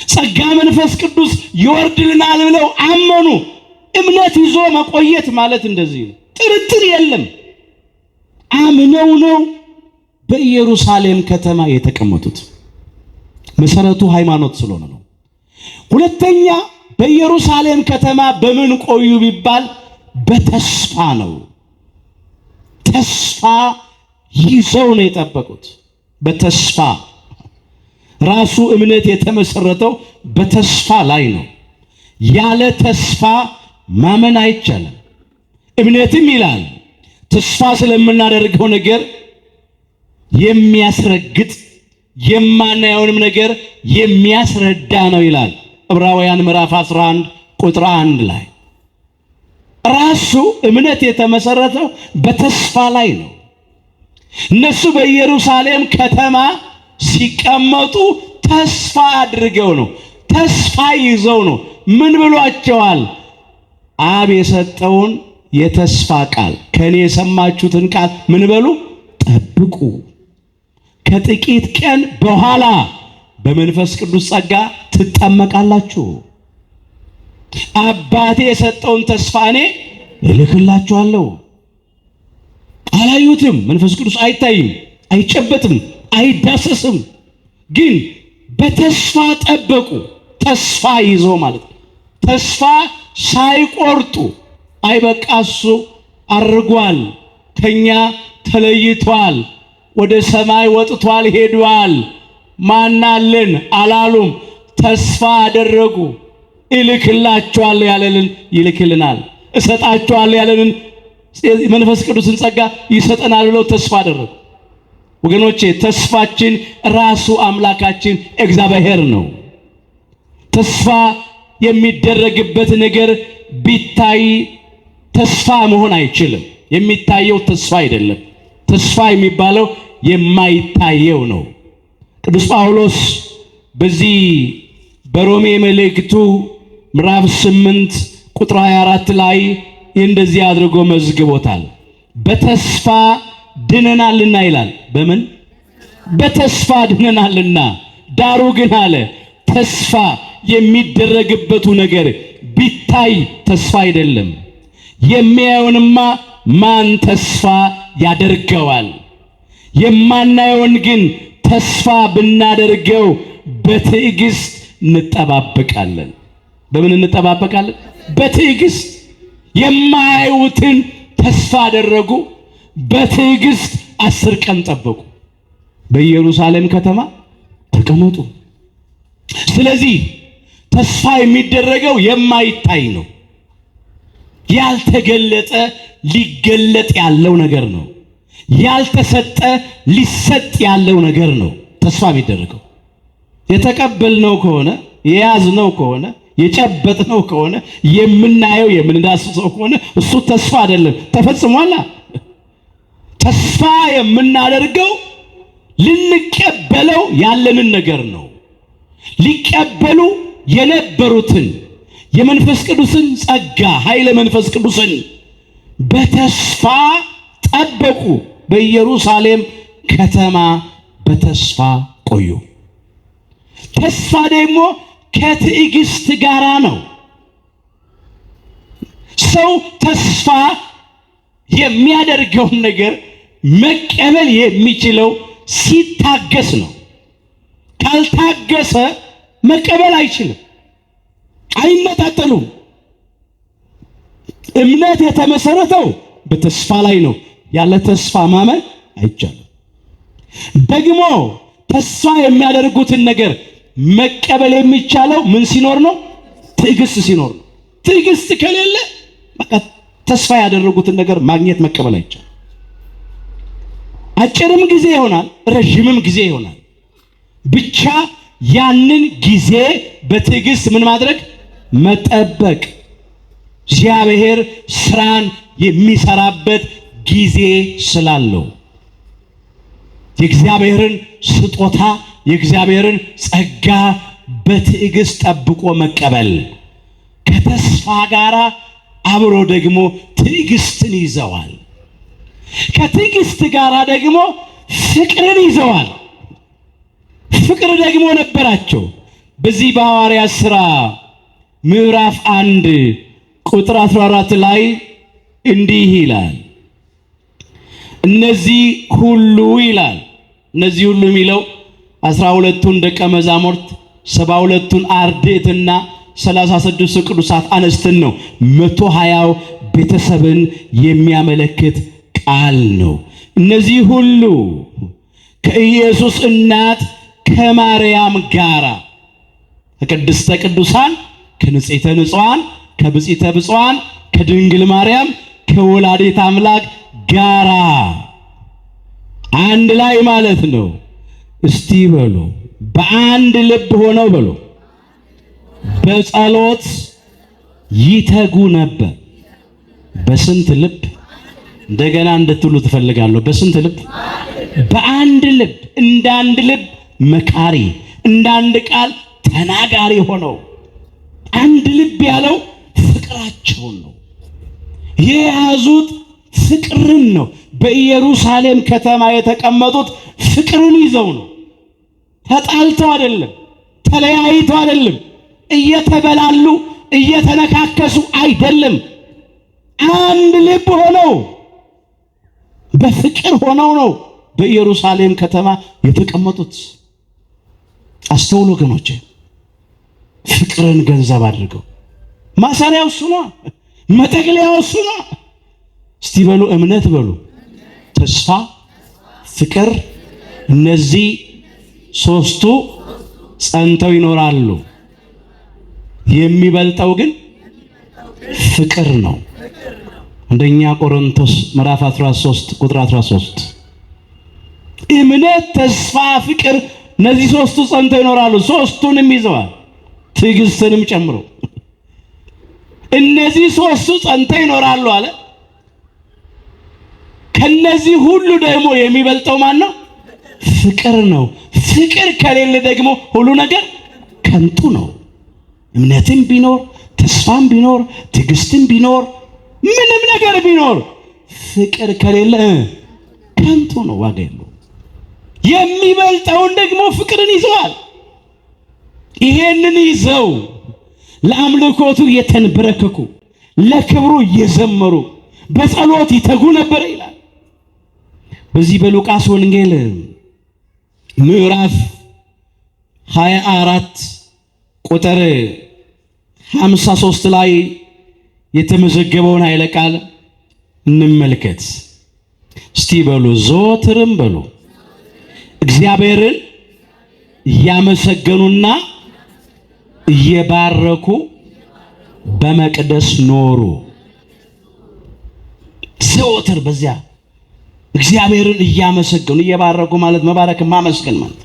ጸጋ መንፈስ ቅዱስ ይወርድልናል ብለው አመኑ። እምነት ይዞ መቆየት ማለት እንደዚህ ነው። ጥርጥር የለም። አምነው ነው በኢየሩሳሌም ከተማ የተቀመጡት። መሰረቱ ሃይማኖት ስለሆነ ነው። ሁለተኛ በኢየሩሳሌም ከተማ በምን ቆዩ ቢባል በተስፋ ነው። ተስፋ ይዘው ነው የጠበቁት። በተስፋ ራሱ እምነት የተመሰረተው በተስፋ ላይ ነው። ያለ ተስፋ ማመን አይቻልም። እምነትም ይላል ተስፋ ስለምናደርገው ነገር የሚያስረግጥ የማናየውንም ነገር የሚያስረዳ ነው ይላል ዕብራውያን ምዕራፍ 11 ቁጥር 1 ላይ። ራሱ እምነት የተመሰረተው በተስፋ ላይ ነው። እነሱ በኢየሩሳሌም ከተማ ሲቀመጡ ተስፋ አድርገው ነው፣ ተስፋ ይዘው ነው። ምን ብሏቸዋል? አብ የሰጠውን የተስፋ ቃል ከኔ የሰማችሁትን ቃል ምን በሉ? ጠብቁ። ከጥቂት ቀን በኋላ በመንፈስ ቅዱስ ጸጋ ትጠመቃላችሁ። አባቴ የሰጠውን ተስፋ እኔ እልክላችኋለሁ። አላዩትም። መንፈስ ቅዱስ አይታይም፣ አይጨበጥም፣ አይዳሰስም። ግን በተስፋ ጠበቁ። ተስፋ ይዘው ማለት ነው። ተስፋ ሳይቆርጡ አይበቃ እሱ አርጓል፣ ከኛ ተለይቷል፣ ወደ ሰማይ ወጥቷል፣ ሄዷል፣ ማናለን አላሉም። ተስፋ አደረጉ። እልክላችኋለሁ ያለልን ይልክልናል፣ እሰጣችኋለሁ ያለልን መንፈስ ቅዱስን ጸጋ ይሰጠናል ብለው ተስፋ አደረጉ። ወገኖቼ ተስፋችን ራሱ አምላካችን እግዚአብሔር ነው። ተስፋ የሚደረግበት ነገር ቢታይ ተስፋ መሆን አይችልም። የሚታየው ተስፋ አይደለም። ተስፋ የሚባለው የማይታየው ነው። ቅዱስ ጳውሎስ በዚህ በሮሜ መልእክቱ ምዕራፍ 8 ቁጥር 24 ላይ እንደዚህ አድርጎ መዝግቦታል። በተስፋ ድነናልና ይላል። በምን? በተስፋ ድነናልና። ዳሩ ግን አለ ተስፋ የሚደረግበቱ ነገር ቢታይ ተስፋ አይደለም። የሚያየውንማ ማን ተስፋ ያደርገዋል? የማናየውን ግን ተስፋ ብናደርገው በትዕግስት እንጠባበቃለን። በምን እንጠባበቃለን? በትዕግስት። የማያዩትን ተስፋ አደረጉ። በትዕግስት 10 ቀን ጠበቁ። በኢየሩሳሌም ከተማ ተቀመጡ። ስለዚህ ተስፋ የሚደረገው የማይታይ ነው። ያልተገለጠ ሊገለጥ ያለው ነገር ነው። ያልተሰጠ ሊሰጥ ያለው ነገር ነው ተስፋ የሚደረገው። የተቀበልነው ከሆነ የያዝነው ከሆነ የጨበጥነው ከሆነ የምናየው የምንዳስሰው ከሆነ እሱ ተስፋ አይደለም፣ ተፈጽሟል። ተስፋ የምናደርገው ልንቀበለው ያለንን ነገር ነው። ሊቀበሉ የነበሩትን የመንፈስ ቅዱስን ጸጋ ኃይለ መንፈስ ቅዱስን በተስፋ ጠበቁ። በኢየሩሳሌም ከተማ በተስፋ ቆዩ። ተስፋ ደግሞ ከትዕግስት ጋራ ነው። ሰው ተስፋ የሚያደርገውን ነገር መቀበል የሚችለው ሲታገስ ነው። ካልታገሰ መቀበል አይችልም። አይመጣጠሉም። እምነት የተመሰረተው በተስፋ ላይ ነው። ያለ ተስፋ ማመን አይቻልም። ደግሞ ተስፋ የሚያደርጉትን ነገር መቀበል የሚቻለው ምን ሲኖር ነው? ትዕግስት ሲኖር ነው። ትዕግስት ከሌለ በቃ ተስፋ ያደረጉትን ነገር ማግኘት መቀበል አይቻልም። አጭርም ጊዜ ይሆናል፣ ረጅምም ጊዜ ይሆናል። ብቻ ያንን ጊዜ በትዕግስት ምን ማድረግ? መጠበቅ። እግዚአብሔር ስራን የሚሰራበት ጊዜ ስላለው የእግዚአብሔርን ስጦታ የእግዚአብሔርን ጸጋ በትዕግስት ጠብቆ መቀበል፣ ከተስፋ ጋር አብሮ ደግሞ ትዕግስትን ይዘዋል። ከትዕግስት ጋር ደግሞ ፍቅርን ይዘዋል። ፍቅር ደግሞ ነበራቸው። በዚህ በሐዋርያት ሥራ ምዕራፍ 1 ቁጥር 14 ላይ እንዲህ ይላል። እነዚህ ሁሉ ይላል። እነዚህ ሁሉ የሚለው 12ቱን ደቀ መዛሙርት 72ቱን አርድእትና 36 ቅዱሳት አንስትን ነው። 120 ቤተሰብን የሚያመለክት ቃል ነው። እነዚህ ሁሉ ከኢየሱስ እናት ከማርያም ጋራ ከቅድስተ ቅዱሳን ከንጽሕተ ንጹሐን ከብጽዕተ ብፁዓን ከድንግል ማርያም ከወላዲተ አምላክ ጋራ አንድ ላይ ማለት ነው። እስቲ በሉ በአንድ ልብ ሆነው በሉ በጸሎት ይተጉ ነበር። በስንት ልብ? እንደገና እንድትሉ ትፈልጋለሁ። በስንት ልብ? በአንድ ልብ። እንደ አንድ ልብ መካሪ፣ እንደ አንድ ቃል ተናጋሪ ሆነው አንድ ልብ ያለው ፍቅራቸውን ነው የያዙት። ፍቅርን ነው። በኢየሩሳሌም ከተማ የተቀመጡት ፍቅርን ይዘው ነው። ተጣልተው አይደለም፣ ተለያይተው አይደለም፣ እየተበላሉ እየተነካከሱ አይደለም። አንድ ልብ ሆነው በፍቅር ሆነው ነው በኢየሩሳሌም ከተማ የተቀመጡት። አስተውሉ ወገኖቼ፣ ፍቅርን ገንዘብ አድርገው ማሰሪያው እሱ ነው፣ መጠቅለያው እሱ ነው። እስቲ በሉ እምነት በሉ፣ ተስፋ፣ ፍቅር። እነዚህ ሦስቱ ጸንተው ይኖራሉ። የሚበልጠው ግን ፍቅር ነው። አንደኛ ቆሮንቶስ ምዕራፍ 13 ቁጥር 13 እምነት፣ ተስፋ፣ ፍቅር እነዚህ ሦስቱ ጸንተው ይኖራሉ። ሦስቱንም ይዘዋል፣ ትዕግስትንም ጨምሮ። እነዚህ ሦስቱ ጸንተው ይኖራሉ አለ። ከነዚህ ሁሉ ደግሞ የሚበልጠው ማን ነው? ፍቅር ነው። ፍቅር ከሌለ ደግሞ ሁሉ ነገር ከንቱ ነው። እምነትም ቢኖር ተስፋም ቢኖር ትዕግስትም ቢኖር ምንም ነገር ቢኖር ፍቅር ከሌለ ከንቱ ነው፣ ዋጋ የለውም። የሚበልጠውን ደግሞ ፍቅርን ይዘዋል። ይሄንን ይዘው ለአምልኮቱ የተንበረከኩ ለክብሩ እየዘመሩ በጸሎት ይተጉ ነበር ይላል። በዚህ በሉቃስ ወንጌል ምዕራፍ 24 ቁጥር 53 ላይ የተመዘገበውን ኃይለ ቃል እንመልከት እስቲ። በሉ ዘወትርም በሉ እግዚአብሔርን እያመሰገኑና እየባረኩ በመቅደስ ኖሩ። ዘወትር በዚያ እግዚአብሔርን እያመሰገኑ፣ እየባረኩ ማለት መባረክ ማመስገን ማለት፣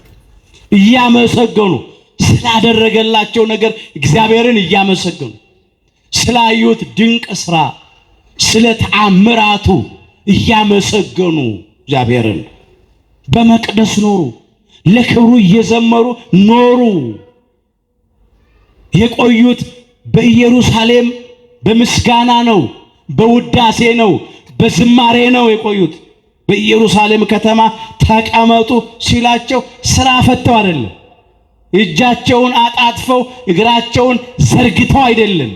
እያመሰገኑ ስላደረገላቸው ነገር እግዚአብሔርን እያመሰገኑ ስላዩት ድንቅ ስራ ስለ ተአምራቱ እያመሰገኑ እግዚአብሔርን በመቅደስ ኖሩ። ለክብሩ እየዘመሩ ኖሩ። የቆዩት በኢየሩሳሌም በምስጋና ነው፣ በውዳሴ ነው፣ በዝማሬ ነው የቆዩት። በኢየሩሳሌም ከተማ ተቀመጡ ሲላቸው ስራ ፈተው አይደለም፣ እጃቸውን አጣጥፈው እግራቸውን ዘርግተው አይደለም።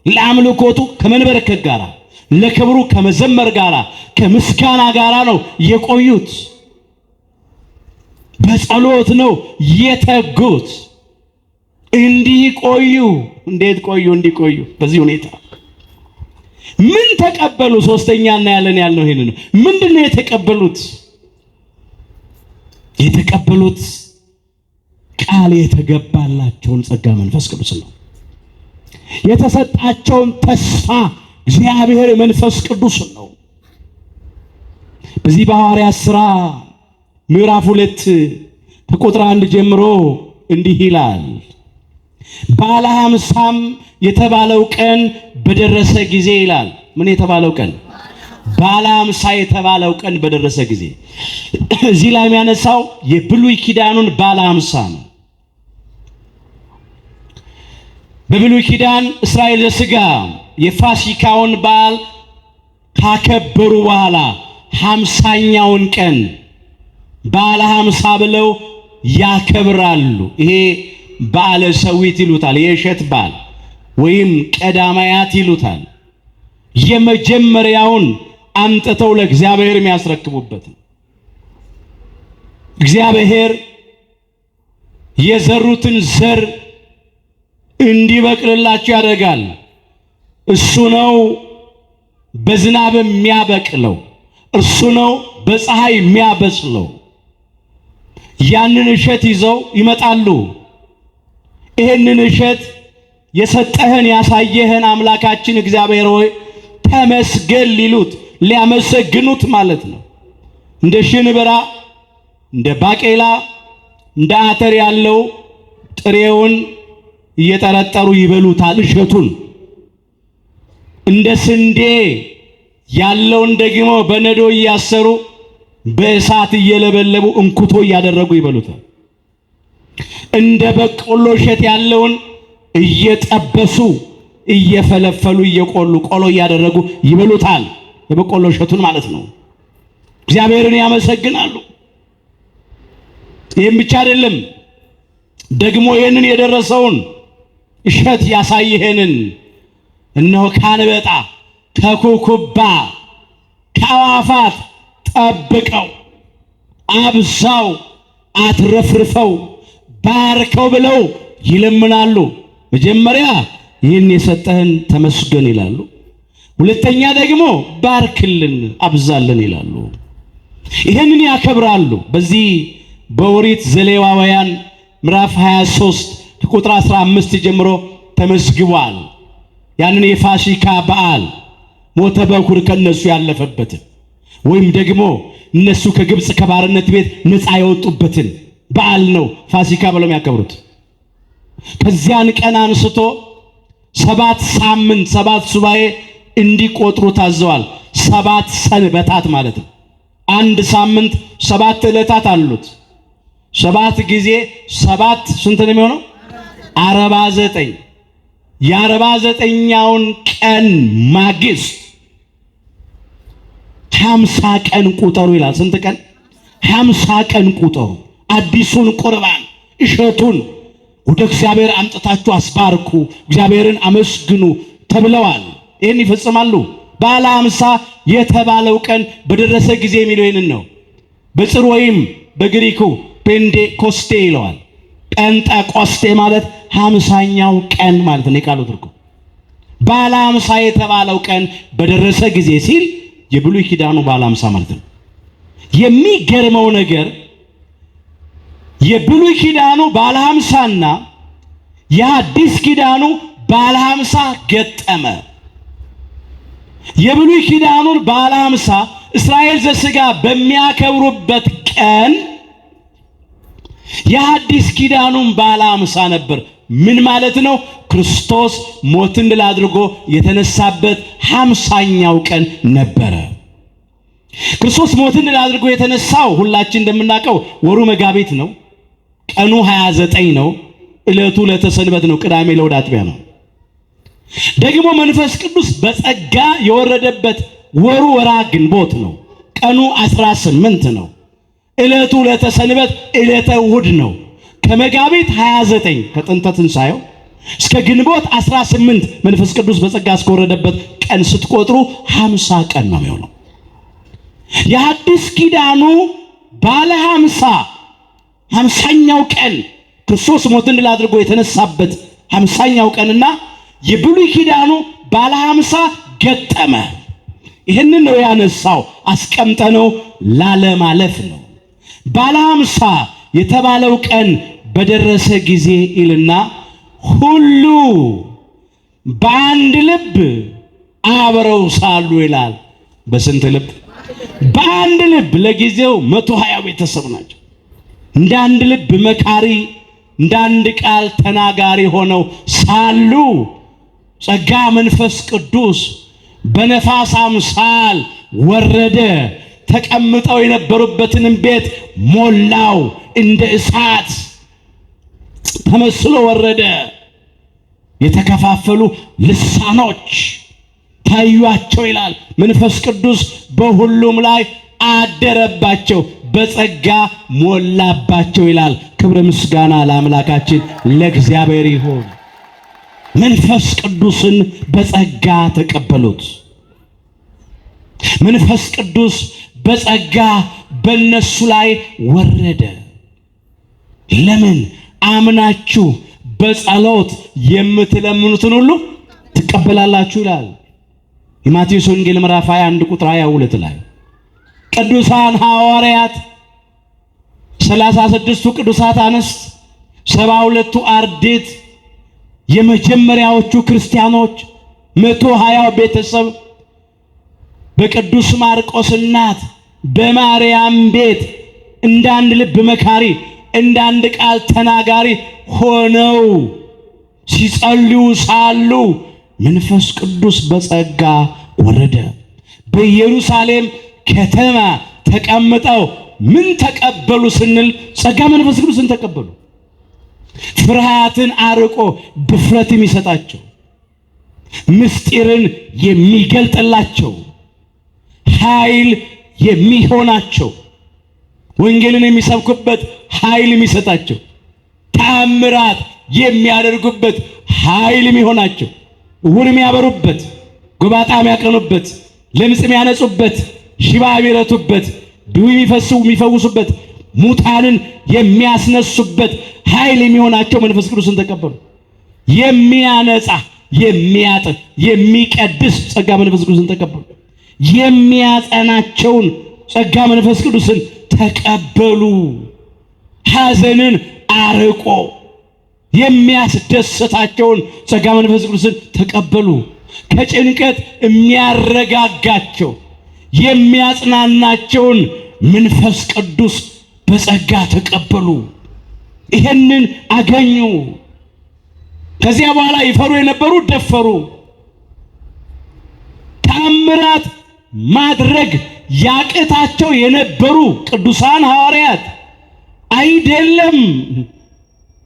ለአምልኮቱ ከመንበርከክ ጋራ ለክብሩ ከመዘመር ጋራ ከምስጋና ጋራ ነው የቆዩት። በጸሎት ነው የተጉት። እንዲህ ቆዩ። እንዴት ቆዩ? እንዲቆዩ በዚህ ሁኔታ ምን ተቀበሉ? ሶስተኛና ያልነው ይሄን ነው። ምንድነው የተቀበሉት? የተቀበሉት ቃል የተገባላቸውን ጸጋ መንፈስ ቅዱስ ነው። የተሰጣቸውን ተስፋ እግዚአብሔር መንፈስ ቅዱስ ነው። በዚህ በሐዋርያት ሥራ ምዕራፍ 2 ከቁጥር 1 ጀምሮ እንዲህ ይላል። ባለ 50 የተባለው ቀን በደረሰ ጊዜ ይላል። ምን የተባለው ቀን? ባለ 50 የተባለው ቀን በደረሰ ጊዜ። እዚህ ላይ የሚያነሳው የብሉይ ኪዳኑን ባለ 50 ነው። በብሉይ ኪዳን እስራኤል ዘሥጋ የፋሲካውን በዓል ካከበሩ በኋላ 50ኛውን ቀን ባለ 50 ብለው ያከብራሉ። ይሄ በዓለ ሰዊት ይሉታል። የእሸት በዓል ወይም ቀዳማያት ይሉታል። የመጀመሪያውን አምጥተው ለእግዚአብሔር የሚያስረክቡበት ነው። እግዚአብሔር የዘሩትን ዘር እንዲበቅልላቸው ያደርጋል። እሱ ነው በዝናብ የሚያበቅለው፣ እርሱ ነው በፀሐይ የሚያበስለው። ያንን እሸት ይዘው ይመጣሉ። ይሄንን እሸት የሰጠህን ያሳየህን አምላካችን እግዚአብሔር ሆይ ተመስገን ሊሉት ሊያመሰግኑት ማለት ነው። እንደ ሽንብራ፣ እንደ ባቄላ፣ እንደ አተር ያለው ጥሬውን እየጠረጠሩ ይበሉታል እሸቱን። እንደ ስንዴ ያለውን ደግሞ በነዶ እያሰሩ በእሳት እየለበለቡ እንኩቶ እያደረጉ ይበሉታል። እንደ በቆሎ እሸት ያለውን እየጠበሱ እየፈለፈሉ እየቆሉ ቆሎ እያደረጉ ይበሉታል። የበቆሎ እሸቱን ማለት ነው። እግዚአብሔርን ያመሰግናሉ። ይህም ብቻ አይደለም፣ ደግሞ ይህንን የደረሰውን እሸት ያሳየህንን እነሆ ካንበጣ ከኩኩባ ከአዋፋት ጠብቀው አብዛው አትረፍርፈው ባርከው ብለው ይለምናሉ። መጀመሪያ ይህን የሰጠህን ተመስገን ይላሉ። ሁለተኛ ደግሞ ባርክልን አብዛልን ይላሉ። ይህንን ያከብራሉ። በዚህ በኦሪት ዘሌዋውያን ምዕራፍ 23 ከቁጥር 15 ጀምሮ ተመዝግቧል። ያንን የፋሲካ በዓል ሞተ በኩር ከነሱ ያለፈበትን ወይም ደግሞ እነሱ ከግብፅ ከባርነት ቤት ነፃ የወጡበትን በዓል ነው ፋሲካ ብለው የሚያከብሩት። ከዚያን ቀን አንስቶ 7 ሳምንት 7 ሱባኤ እንዲቆጥሩ ታዘዋል። 7 ሰንበታት ማለት ነው። አንድ ሳምንት 7 ዕለታት አሉት። 7 ጊዜ 7 ስንት ነው የሚሆነው? 49። የ49ኛውን ቀን ማግስት 50 ቀን ቁጠሩ ይላል። ስንት ቀን? 50 ቀን ቁጠሩ። አዲሱን ቁርባን እሸቱን ወደ እግዚአብሔር አምጥታችሁ አስባርኩ፣ እግዚአብሔርን አመስግኑ ተብለዋል። ይህን ይፈጽማሉ። ባለ 50 የተባለው ቀን በደረሰ ጊዜ የሚለው ይህንን ነው። በጽር ወይም በግሪኩ ፔንቴኮስቴ ይለዋል። ጴንጤቆስቴ ማለት 50ኛው ቀን ማለት ነው የቃሉ ትርጉም። ባለ 50 የተባለው ቀን በደረሰ ጊዜ ሲል የብሉይ ኪዳኑ ባለ 50 ማለት ነው። የሚገርመው ነገር የብሉይ ኪዳኑ ባለ 50ና የአዲስ ኪዳኑ ባለ 50 ገጠመ። የብሉይ ኪዳኑን ባለ 50 እስራኤል ዘሥጋ በሚያከብሩበት ቀን የአዲስ ኪዳኑም ባለ ሃምሳ ነበር። ምን ማለት ነው? ክርስቶስ ሞትን ድል አድርጎ የተነሳበት 50ኛው ቀን ነበረ። ክርስቶስ ሞትን ድል አድርጎ የተነሳው ሁላችን እንደምናውቀው ወሩ መጋቢት ነው። ቀኑ 29 ነው። ዕለቱ ዕለተ ሰንበት ነው። ቅዳሜ ለእሑድ አጥቢያ ነው። ደግሞ መንፈስ ቅዱስ በጸጋ የወረደበት ወሩ ወራ ግንቦት ነው። ቀኑ 18 ነው። ዕለቱ ዕለተ ሰንበት ዕለተ እሑድ ነው። ከመጋቢት 29 ከጥንተ ትንሣኤው እስከ ግንቦት 18 መንፈስ ቅዱስ በጸጋ እስከወረደበት ቀን ስትቆጥሩ 50 ቀን ነው የሚሆነው። የአዲስ ኪዳኑ ባለ 50ኛው ቀን ክርስቶስ ሞትን ድል አድርጎ የተነሳበት 50ኛው ቀንና የብሉይ ኪዳኑ ባለ 50 ገጠመ። ይህንን ነው ያነሳው። አስቀምጠነው ላለማለፍ ነው። ባለ 50 የተባለው ቀን በደረሰ ጊዜ ይልና ሁሉ በአንድ ልብ አብረው ሳሉ ይላል። በስንት ልብ? በአንድ ልብ። ለጊዜው 120 ቤተሰብ ናቸው። እንደ አንድ ልብ መካሪ፣ እንደ አንድ ቃል ተናጋሪ ሆነው ሳሉ ጸጋ መንፈስ ቅዱስ በነፋስ አምሳል ወረደ። ተቀምጠው የነበሩበትንም ቤት ሞላው። እንደ እሳት ተመስሎ ወረደ። የተከፋፈሉ ልሳኖች ታዩአቸው ይላል። መንፈስ ቅዱስ በሁሉም ላይ አደረባቸው፣ በጸጋ ሞላባቸው ይላል። ክብር ምስጋና ለአምላካችን ለእግዚአብሔር ይሁን። መንፈስ ቅዱስን በጸጋ ተቀበሉት። መንፈስ ቅዱስ በጸጋ በእነሱ ላይ ወረደ። ለምን? አምናችሁ በጸሎት የምትለምኑትን ሁሉ ትቀበላላችሁ ይላል። የማቴዎስ ወንጌል ምዕራፍ 21 ቁጥር 22 ላይ ቅዱሳን ሐዋርያት 36ቱ ቅዱሳት አንስት 72ቱ አርድእት የመጀመሪያዎቹ ክርስቲያኖች 120 ቤተሰብ በቅዱስ ማርቆስ እናት በማርያም ቤት እንደ አንድ ልብ መካሪ፣ እንደ አንድ ቃል ተናጋሪ ሆነው ሲጸልዩ ሳሉ መንፈስ ቅዱስ በጸጋ ወረደ። በኢየሩሳሌም ከተማ ተቀምጠው ምን ተቀበሉ ስንል ጸጋ መንፈስ ቅዱስን ተቀበሉ። ፍርሃትን አርቆ ድፍረትን የሚሰጣቸው፣ ምስጢርን የሚገልጥላቸው፣ ኃይል የሚሆናቸው፣ ወንጌልን የሚሰብኩበት ኃይል የሚሰጣቸው፣ ተአምራት የሚያደርጉበት ኃይል የሚሆናቸው፣ ዕውር የሚያበሩበት፣ ጎባጣ የሚያቀኑበት፣ ለምጽ የሚያነጹበት፣ ሽባ የሚረቱበት፣ ድውይ የሚፈውሱበት፣ ሙታንን የሚያስነሱበት ኃይል የሚሆናቸው መንፈስ ቅዱስን ተቀበሉ። የሚያነጻ የሚያጥብ የሚቀድስ ጸጋ መንፈስ ቅዱስን ተቀበሉ። የሚያጸናቸውን ጸጋ መንፈስ ቅዱስን ተቀበሉ። ሐዘንን አርቆ የሚያስደስታቸውን ጸጋ መንፈስ ቅዱስን ተቀበሉ። ከጭንቀት የሚያረጋጋቸው የሚያጽናናቸውን መንፈስ ቅዱስ በጸጋ ተቀበሉ። ይሄንን አገኙ። ከዚያ በኋላ ይፈሩ የነበሩ ደፈሩ። ተአምራት ማድረግ ያቅታቸው የነበሩ ቅዱሳን ሐዋርያት አይደለም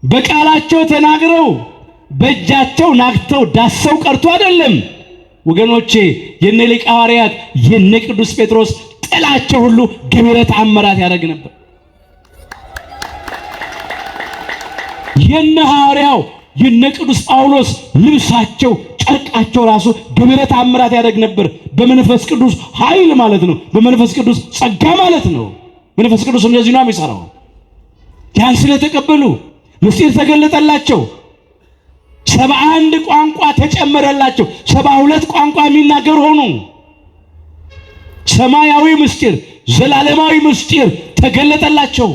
በቃላቸው ተናግረው በእጃቸው ናግተው ዳሰው ቀርቶ አይደለም ወገኖቼ። የነ ሊቀ ሐዋርያት የነ ቅዱስ ጴጥሮስ ጥላቸው ሁሉ ገቢረ ተአምራት ያደርግ ነበር። የነ ሐዋርያው የነ ቅዱስ ጳውሎስ ልብሳቸው ጨርቃቸው ራሱ ገቢረ ተአምራት ያደርግ ነበር። በመንፈስ ቅዱስ ኃይል ማለት ነው። በመንፈስ ቅዱስ ጸጋ ማለት ነው። መንፈስ ቅዱስ እንደዚህ ነው የሚሰራው። ያን ስለተቀበሉ ምስጢር ተገለጠላቸው። 71 ቋንቋ ተጨመረላቸው። 72 ቋንቋ የሚናገሩ ሆኑ። ሰማያዊ ምስጢር፣ ዘላለማዊ ምስጢር ተገለጠላቸው።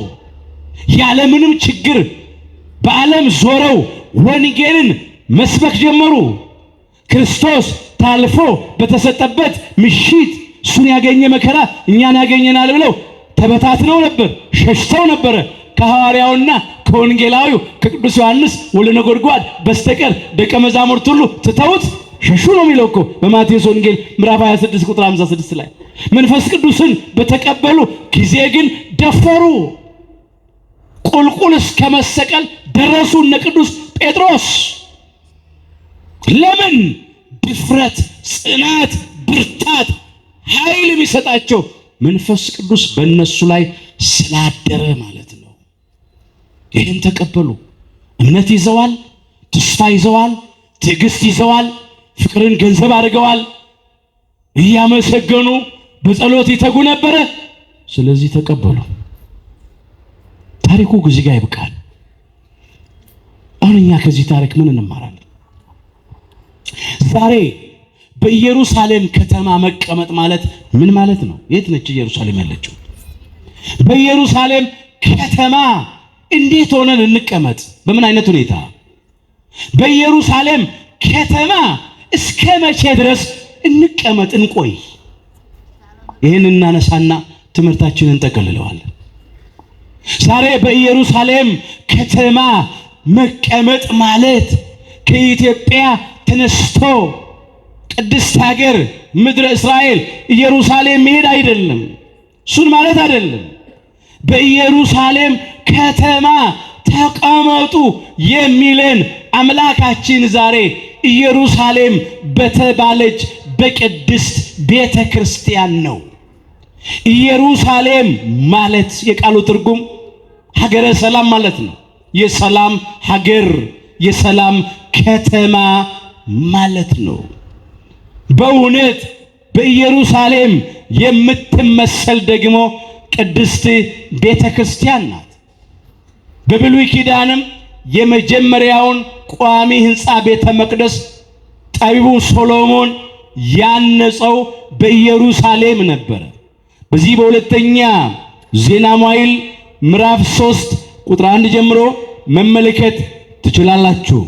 ያለምንም ችግር በዓለም ዞረው ወንጌልን መስበክ ጀመሩ። ክርስቶስ ታልፎ በተሰጠበት ምሽት እሱን ያገኘ መከራ እኛን ያገኘናል ብለው ተበታትነው ነበር፣ ሸሽተው ነበረ። ከሐዋርያውና ከወንጌላዊው ከቅዱስ ዮሐንስ ወልደ ነጎድጓድ በስተቀር ደቀ መዛሙርት ሁሉ ትተውት ሸሹ ነው የሚለው እኮ በማቴዎስ ወንጌል ምዕራፍ 26 ቁጥር 56 ላይ። መንፈስ ቅዱስን በተቀበሉ ጊዜ ግን ደፈሩ፣ ቁልቁል እስከ መሰቀል ደረሱ እነ ቅዱስ ጴጥሮስ። ለምን? ድፍረት፣ ጽናት፣ ብርታት፣ ኃይል የሚሰጣቸው መንፈስ ቅዱስ በእነሱ ላይ ስላደረ ማለት ነው። ይህን ተቀበሉ። እምነት ይዘዋል፣ ተስፋ ይዘዋል፣ ትዕግስት ይዘዋል፣ ፍቅርን ገንዘብ አድርገዋል። እያመሰገኑ በጸሎት ይተጉ ነበረ። ስለዚህ ተቀበሉ። ታሪኩ እዚህ ጋር ይብቃል። አሁን እኛ ከዚህ ታሪክ ምን እንማራለን? ዛሬ በኢየሩሳሌም ከተማ መቀመጥ ማለት ምን ማለት ነው? የት ነች ኢየሩሳሌም ያለችው? በኢየሩሳሌም ከተማ እንዴት ሆነን እንቀመጥ? በምን አይነት ሁኔታ? በኢየሩሳሌም ከተማ እስከ መቼ ድረስ እንቀመጥ እንቆይ? ይህን እናነሳና ትምህርታችንን እንጠቀልለዋለን። ዛሬ በኢየሩሳሌም ከተማ መቀመጥ ማለት ከኢትዮጵያ ተነስቶ ቅድስት ሀገር ምድረ እስራኤል ኢየሩሳሌም መሄድ አይደለም። እሱን ማለት አይደለም። በኢየሩሳሌም ከተማ ተቀመጡ የሚለን አምላካችን ዛሬ ኢየሩሳሌም በተባለች በቅድስት ቤተ ክርስቲያን ነው። ኢየሩሳሌም ማለት የቃሉ ትርጉም ሀገረ ሰላም ማለት ነው። የሰላም ሀገር፣ የሰላም ከተማ ማለት ነው። በእውነት በኢየሩሳሌም የምትመሰል ደግሞ ቅድስት ቤተ ክርስቲያን ናት። በብሉይ ኪዳንም የመጀመሪያውን ቋሚ ሕንፃ ቤተ መቅደስ ጠቢቡ ሶሎሞን ያነጸው በኢየሩሳሌም ነበረ። በዚህ በሁለተኛ ዜና መዋዕል ምዕራፍ 3 ቁጥር 1 ጀምሮ መመልከት ትችላላችሁ።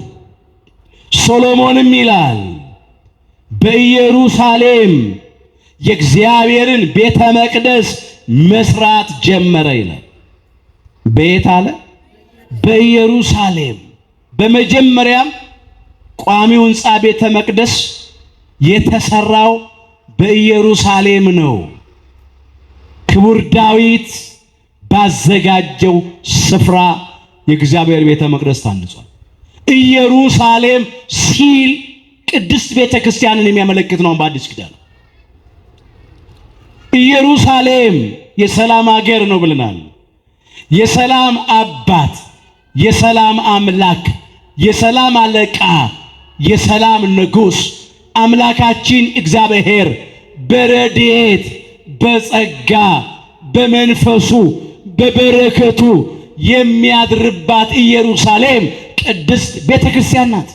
ሶሎሞንም ይላል በኢየሩሳሌም የእግዚአብሔርን ቤተ መቅደስ መስራት ጀመረ ይላል። በየት አለ? በኢየሩሳሌም። በመጀመሪያም ቋሚው ሕንፃ ቤተ መቅደስ የተሰራው በኢየሩሳሌም ነው። ክቡር ዳዊት ባዘጋጀው ስፍራ የእግዚአብሔር ቤተ መቅደስ ታንጿል። ኢየሩሳሌም ሲል ቅድስት ቤተ ክርስቲያንን የሚያመለክት ነው። በአዲስ ኪዳን ኢየሩሳሌም የሰላም ሀገር ነው ብለናል። የሰላም አባት፣ የሰላም አምላክ፣ የሰላም አለቃ፣ የሰላም ንጉሥ አምላካችን እግዚአብሔር በረድኤት በጸጋ በመንፈሱ በበረከቱ የሚያድርባት ኢየሩሳሌም ቅድስት ቤተ ክርስቲያን ናት።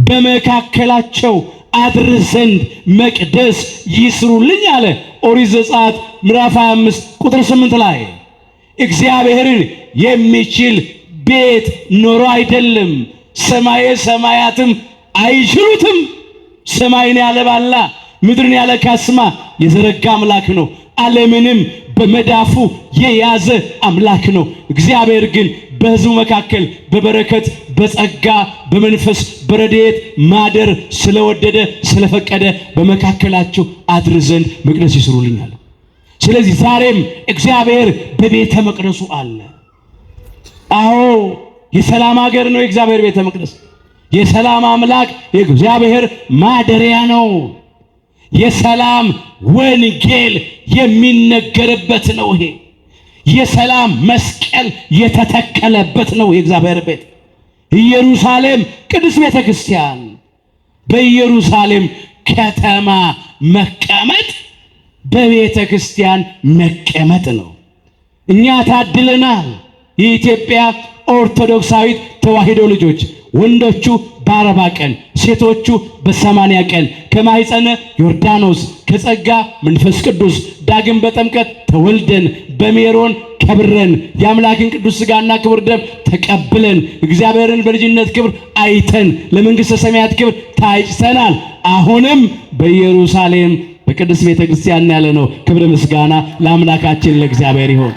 በመካከላቸው አድር ዘንድ መቅደስ ይስሩልኝ አለ ኦሪት ዘጸአት ምዕራፍ 25 ቁጥር 8 ላይ። እግዚአብሔርን የሚችል ቤት ኖሮ አይደለም፣ ሰማየ ሰማያትም አይችሉትም። ሰማይን ያለ ባላ ምድርን ያለ ካስማ የዘረጋ አምላክ ነው። ዓለምንም በመዳፉ የያዘ አምላክ ነው። እግዚአብሔር ግን በሕዝቡ መካከል በበረከት በጸጋ በመንፈስ በረድኤት ማደር ስለወደደ ስለፈቀደ በመካከላቸው አድር ዘንድ መቅደስ ይስሩልኛል። ስለዚህ ዛሬም እግዚአብሔር በቤተ መቅደሱ አለ። አዎ የሰላም ሀገር ነው የእግዚአብሔር ቤተ መቅደስ። የሰላም አምላክ የእግዚአብሔር ማደሪያ ነው። የሰላም ወንጌል የሚነገርበት ነው። ይሄ የሰላም መስቀል የተተከለበት ነው የእግዚአብሔር ቤት ኢየሩሳሌም ቅዱስ ቤተ ክርስቲያን። በኢየሩሳሌም ከተማ መቀመጥ በቤተ ክርስቲያን መቀመጥ ነው። እኛ ታድለናል። የኢትዮጵያ ኦርቶዶክሳዊት ተዋሕዶ ልጆች ወንዶቹ በ40 ቀን ሴቶቹ በ80 ቀን ከማኅፀነ ዮርዳኖስ ከጸጋ መንፈስ ቅዱስ ዳግም በጥምቀት ተወልደን በሜሮን ከብረን የአምላክን ቅዱስ ሥጋና ክቡር ደም ተቀብለን እግዚአብሔርን በልጅነት ክብር አይተን ለመንግሥተ ሰማያት ክብር ታጭተናል። አሁንም በኢየሩሳሌም በቅዱስ ቤተ ክርስቲያን ያለ ነው። ክብር ምስጋና ለአምላካችን ለእግዚአብሔር ይሁን።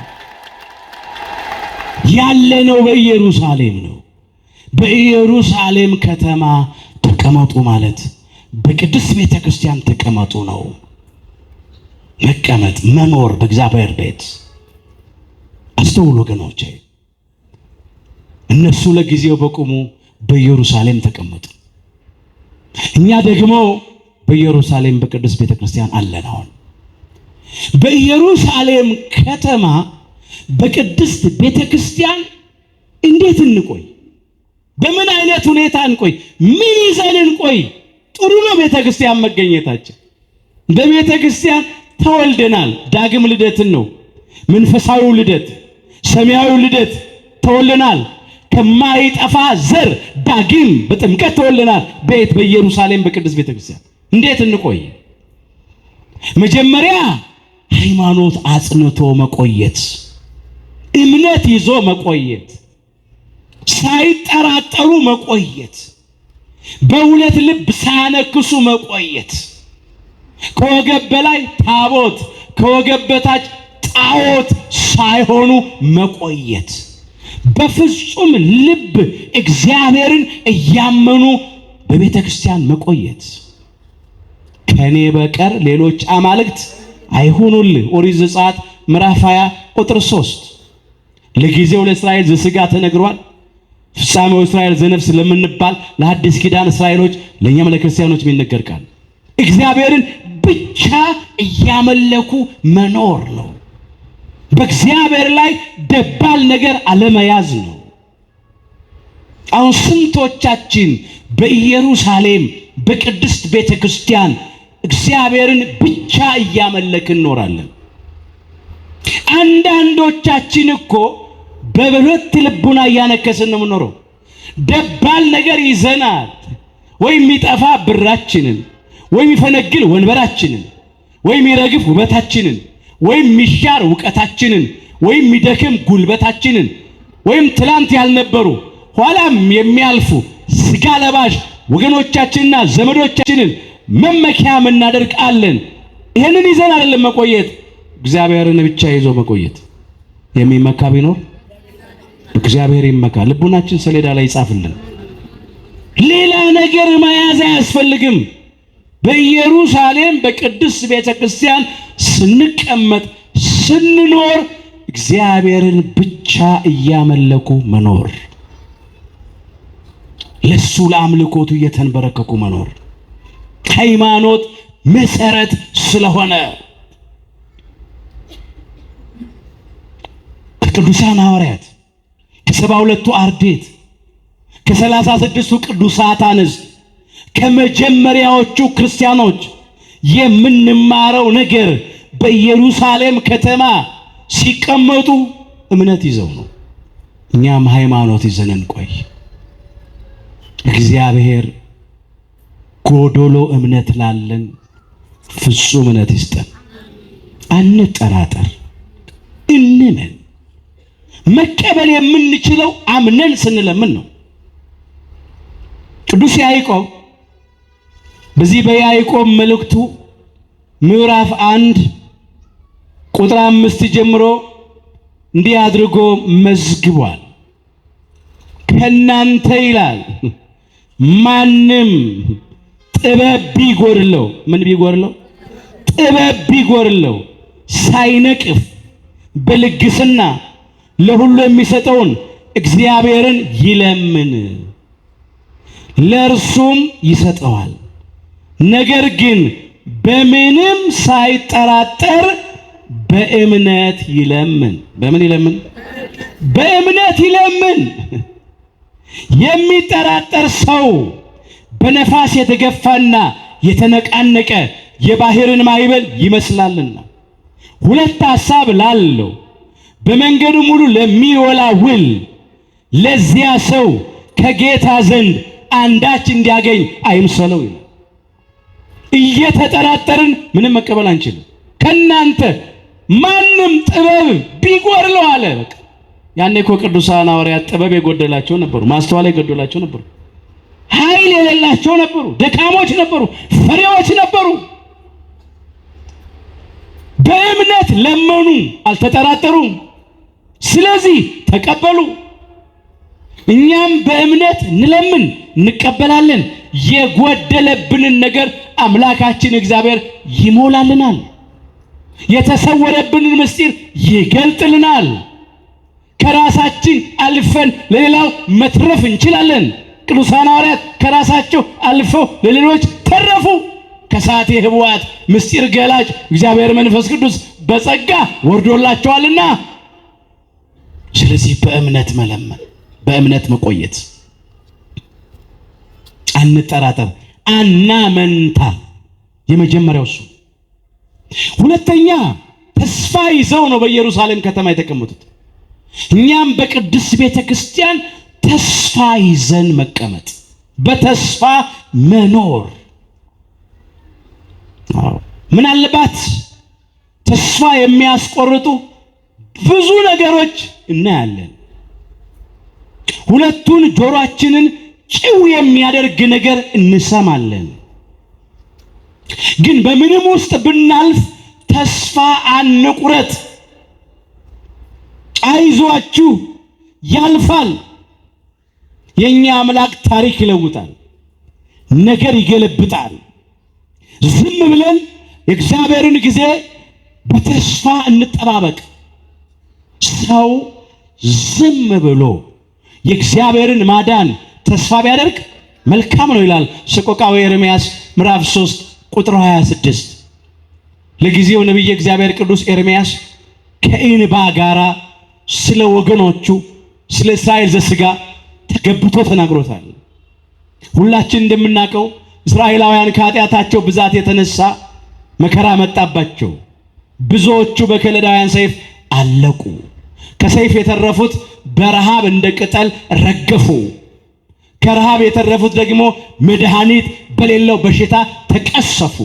ያለነው በኢየሩሳሌም ነው። በኢየሩሳሌም ከተማ ተቀመጡ ማለት በቅድስት ቤተ ክርስቲያን ተቀመጡ ነው። መቀመጥ መኖር በእግዚአብሔር ቤት። አስተውሉ ወገኖቼ፣ እነሱ ለጊዜው በቁሙ በኢየሩሳሌም ተቀመጡ። እኛ ደግሞ በኢየሩሳሌም በቅድስት ቤተ ክርስቲያን አለን። አሁን በኢየሩሳሌም ከተማ በቅድስት ቤተ ክርስቲያን እንዴት እንቆይ? በምን አይነት ሁኔታ እንቆይ? ምን ይዘን እንቆይ? ጥሩ ነው ቤተ ክርስቲያን መገኘታችን። በቤተ ክርስቲያን ተወልደናል። ዳግም ልደትን ነው፣ መንፈሳዊው ልደት፣ ሰማያዊው ልደት ተወልደናል። ከማይጠፋ ዘር ዳግም በጥምቀት ተወልደናል። ቤት በኢየሩሳሌም በቅድስት ቤተ ክርስቲያን እንዴት እንቆይ? መጀመሪያ ሃይማኖት አጽንቶ መቆየት፣ እምነት ይዞ መቆየት፣ ሳይጠራጠሩ መቆየት፣ በሁለት ልብ ሳያነክሱ መቆየት፣ ከወገብ በላይ ታቦት ከወገብ በታች ጣዖት ሳይሆኑ መቆየት፣ በፍጹም ልብ እግዚአብሔርን እያመኑ በቤተ ክርስቲያን መቆየት። ከኔ በቀር ሌሎች አማልክት አይሁኑልህ። ኦሪት ዘጸአት ምዕራፍ 20 ቁጥር 3። ለጊዜው ለእስራኤል ዘሥጋ ተነግሯል። ፍጻሜው እስራኤል ዘነፍስ ለምንባል ለአዲስ ኪዳን እስራኤሎች ለእኛም ለክርስቲያኖች የሚነገር ቃል እግዚአብሔርን ብቻ እያመለኩ መኖር ነው። በእግዚአብሔር ላይ ደባል ነገር አለመያዝ ነው። አሁን ስንቶቻችን በኢየሩሳሌም በቅድስት ቤተ ክርስቲያን እግዚአብሔርን ብቻ እያመለክን እንኖራለን? አንዳንዶቻችን እኮ በሁለት ልቡና እያነከስን ነው የምንኖረው። ደባል ነገር ይዘናል። ወይ የሚጠፋ ብራችንን፣ ወይ የሚፈነግል ወንበራችንን፣ ወይ የሚረግፍ ውበታችንን፣ ወይም የሚሻር ዕውቀታችንን፣ ወይም የሚደክም ጉልበታችንን፣ ወይም ትላንት ያልነበሩ ኋላም የሚያልፉ ስጋ ለባሽ ወገኖቻችንና ዘመዶቻችንን መመኪያ እናደርጋለን። ይሄንን ይዘን አይደለም መቆየት። እግዚአብሔርን ብቻ ይዞ መቆየት። የሚመካ ቢኖር እግዚአብሔር ይመካ። ልቡናችን ሰሌዳ ላይ ይጻፍልን። ሌላ ነገር መያዝ አያስፈልግም። በኢየሩሳሌም በቅድስት ቤተ ክርስቲያን ስንቀመጥ ስንኖር እግዚአብሔርን ብቻ እያመለኩ መኖር፣ ለሱ ለአምልኮቱ እየተንበረከኩ መኖር ሃይማኖት መሰረት ስለሆነ ከቅዱሳን ሐዋርያት ከ72ቱ አርድእት ከ36ቱ ቅዱሳት አንስት ከመጀመሪያዎቹ ክርስቲያኖች የምንማረው ነገር በኢየሩሳሌም ከተማ ሲቀመጡ እምነት ይዘው ነው። እኛም ሃይማኖት ይዘን እንቆይ። እግዚአብሔር ጎዶሎ እምነት ላለን ፍጹም እምነት ይስጠን። አንጠራጠር፣ እንመን። መቀበል የምንችለው አምነን ስንለምን ነው። ቅዱስ ያዕቆብ በዚህ በያዕቆብ መልእክቱ ምዕራፍ 1 ቁጥር 5 ጀምሮ እንዲህ አድርጎ መዝግቧል። ከናንተ ይላል ማንም ጥበብ ቢጎድለው፣ ምን ቢጎድለው? ጥበብ ቢጎድለው ሳይነቅፍ በልግስና ለሁሉ የሚሰጠውን እግዚአብሔርን ይለምን፣ ለእርሱም ይሰጠዋል። ነገር ግን በምንም ሳይጠራጠር በእምነት ይለምን። በምን ይለምን? በእምነት ይለምን። የሚጠራጠር ሰው በነፋስ የተገፋና የተነቃነቀ የባህርን ማዕበል ይመስላልና፣ ሁለት ሐሳብ ላለው በመንገዱ ሙሉ ለሚወላውል ለዚያ ሰው ከጌታ ዘንድ አንዳች እንዲያገኝ አይምሰለው ይላል። እየተጠራጠርን ምንም መቀበል አንችልም። ከናንተ ማንም ጥበብ ቢጎድለው አለ። በቃ ያኔ እኮ ቅዱሳን ሐዋርያት ጥበብ የጎደላቸው ነበሩ፣ ማስተዋል የጎደላቸው ነበሩ፣ ኃይል የሌላቸው ነበሩ፣ ደካሞች ነበሩ፣ ፈሪዎች ነበሩ። በእምነት ለመኑ፣ አልተጠራጠሩም። ስለዚህ ተቀበሉ። እኛም በእምነት እንለምን እንቀበላለን። የጎደለብንን ነገር አምላካችን እግዚአብሔር ይሞላልናል። የተሰወረብንን ምስጢር ይገልጥልናል። ከራሳችን አልፈን ለሌላው መትረፍ እንችላለን። ቅዱሳን ሐዋርያት ከራሳቸው አልፈው ለሌሎች ተረፉ። ከሳቴ ኅቡዓት ምስጢር ገላጭ እግዚአብሔር መንፈስ ቅዱስ በጸጋ ወርዶላቸዋልና። ስለዚህ በእምነት መለመን፣ በእምነት መቆየት፣ አንጠራጠር፣ አናመንታ። የመጀመሪያው እሱ። ሁለተኛ ተስፋ ይዘው ነው በኢየሩሳሌም ከተማ የተቀመጡት። እኛም በቅድስት ቤተ ክርስቲያን ተስፋ ይዘን መቀመጥ፣ በተስፋ መኖር። ምናልባት ተስፋ የሚያስቆርጡ ብዙ ነገሮች እናያለን። ሁለቱን ጆሮአችንን ጭው የሚያደርግ ነገር እንሰማለን። ግን በምንም ውስጥ ብናልፍ ተስፋ አንቁረጥ። አይዟችሁ፣ ያልፋል። የኛ አምላክ ታሪክ ይለውጣል፣ ነገር ይገለብጣል። ዝም ብለን የእግዚአብሔርን ጊዜ በተስፋ እንጠባበቅ። ሰው ዝም ብሎ የእግዚአብሔርን ማዳን ተስፋ ቢያደርግ መልካም ነው ይላል ሰቆቃወ ኤርምያስ ምዕራፍ 3 ቁጥር 26። ለጊዜው ነቢየ እግዚአብሔር ቅዱስ ኤርምያስ ከእንባ ጋራ ስለ ወገኖቹ ስለ እስራኤል ዘሥጋ ተገብቶ ተናግሮታል። ሁላችን እንደምናውቀው እስራኤላውያን ከኃጢአታቸው ብዛት የተነሳ መከራ መጣባቸው። ብዙዎቹ በከለዳውያን ሰይፍ አለቁ። ከሰይፍ የተረፉት በረሃብ እንደ ቅጠል ረገፉ። ከረሃብ የተረፉት ደግሞ መድኃኒት በሌለው በሽታ ተቀሰፉ።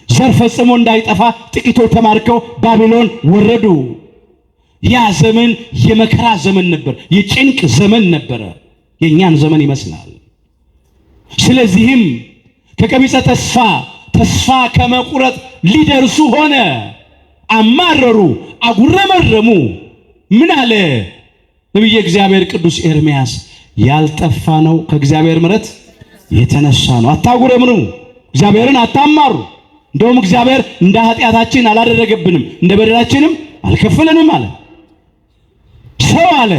ዘር ፈጽሞ እንዳይጠፋ ጥቂቶች ተማርከው ባቢሎን ወረዱ። ያ ዘመን የመከራ ዘመን ነበር፣ የጭንቅ ዘመን ነበረ። የኛን ዘመን ይመስላል። ስለዚህም ከቀቢጸ ተስፋ ከመቁረጥ ሊደርሱ ሆነ። አማረሩ፣ አጉረመረሙ። ምን አለ ነቢየ እግዚአብሔር ቅዱስ ኤርምያስ? ያልጠፋ ነው ከእግዚአብሔር ምሕረት የተነሳ ነው። አታጉረምርሙ፣ እግዚአብሔርን አታማሩ። እንደውም እግዚአብሔር እንደ ኃጢአታችን አላደረገብንም፣ እንደ በደላችንም አልከፈለንም አለ። ሰው አለ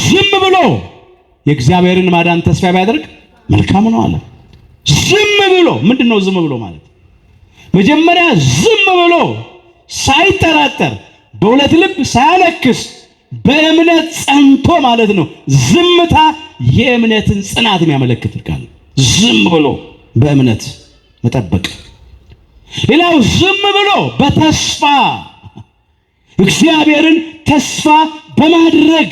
ዝም ብሎ የእግዚአብሔርን ማዳን ተስፋ ቢያደርግ መልካም ነው አለ። ዝም ብሎ ምንድነው ዝም ብሎ ማለት? መጀመሪያ ዝም ብሎ ሳይጠራጠር በሁለት ልብ ሳያነክስ በእምነት ጸንቶ ማለት ነው። ዝምታ የእምነትን ጽናት የሚያመለክት ቃል። ዝም ብሎ በእምነት መጠበቅ። ሌላው ዝም ብሎ በተስፋ እግዚአብሔርን ተስፋ በማድረግ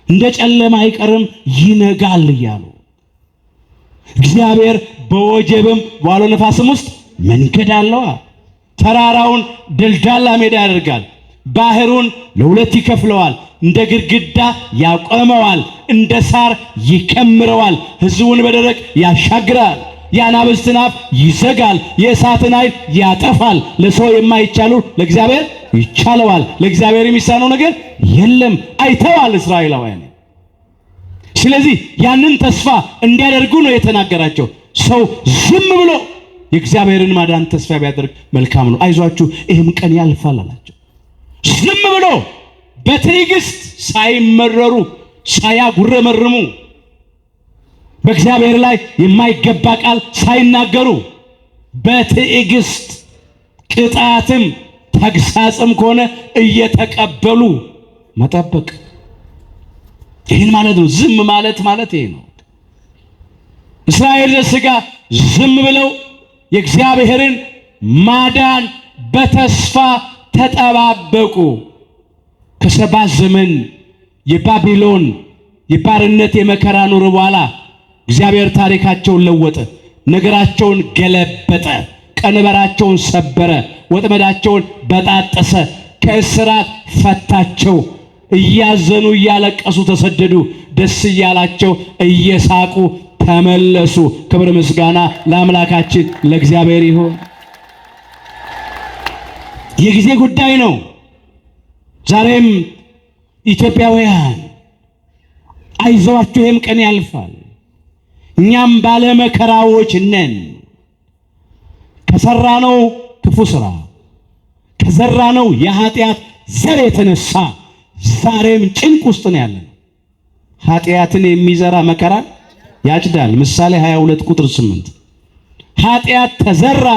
እንደ ጨለማ አይቀርም ይነጋል እያሉ እግዚአብሔር በወጀብም ባለ ነፋስም ውስጥ መንገድ አለው። ተራራውን ደልዳላ ሜዳ ያደርጋል፣ ባህሩን ለሁለት ይከፍለዋል፣ እንደ ግድግዳ ያቆመዋል፣ እንደ ሳር ይከምረዋል፣ ሕዝቡን በደረቅ ያሻግራል፣ የአናብስትን አፍ ይዘጋል፣ የእሳትን ኃይል ያጠፋል። ለሰው የማይቻሉ ለእግዚአብሔር ይቻለዋል፣ ለእግዚአብሔር የሚሳነው ነገር የለም። አይተዋል እስራኤላውያን። ስለዚህ ያንን ተስፋ እንዲያደርጉ ነው የተናገራቸው። ሰው ዝም ብሎ የእግዚአብሔርን ማዳን ተስፋ ቢያደርግ መልካም ነው፣ አይዟችሁ ይህም ቀን ያልፋል አላቸው። ዝም ብሎ በትዕግስት ሳይመረሩ ሳያጉረመርሙ በእግዚአብሔር ላይ የማይገባ ቃል ሳይናገሩ በትዕግስት ቅጣትም ተግሳጽም ከሆነ እየተቀበሉ መጠበቅ። ይህን ማለት ነው ዝም ማለት ይሄ ነው። እስራኤል ዘሥጋ ዝም ብለው የእግዚአብሔርን ማዳን በተስፋ ተጠባበቁ። ከ70 ዘመን የባቢሎን የባርነት የመከራ ኑሮ በኋላ እግዚአብሔር ታሪካቸውን ለወጠ፣ ነገራቸውን ገለበጠ፣ ቀንበራቸውን ሰበረ፣ ወጥመዳቸውን በጣጠሰ፣ ከእስራት ፈታቸው። እያዘኑ እያለቀሱ ተሰደዱ፣ ደስ እያላቸው እየሳቁ ተመለሱ። ክብር ምስጋና ለአምላካችን ለእግዚአብሔር ይሁን። የጊዜ ጉዳይ ነው። ዛሬም ኢትዮጵያውያን አይዟችሁ፣ ይህም ቀን ያልፋል። እኛም ባለ መከራዎች ነን። ከሰራነው ክፉ ስራ ከዘራነው የኃጢአት ዘር የተነሳ ዛሬም ጭንቅ ውስጥ ነው ያለነው። ኃጢአትን የሚዘራ መከራ ያጭዳል። ምሳሌ 22 ቁጥር 8 ኃጢአት ተዘራ፣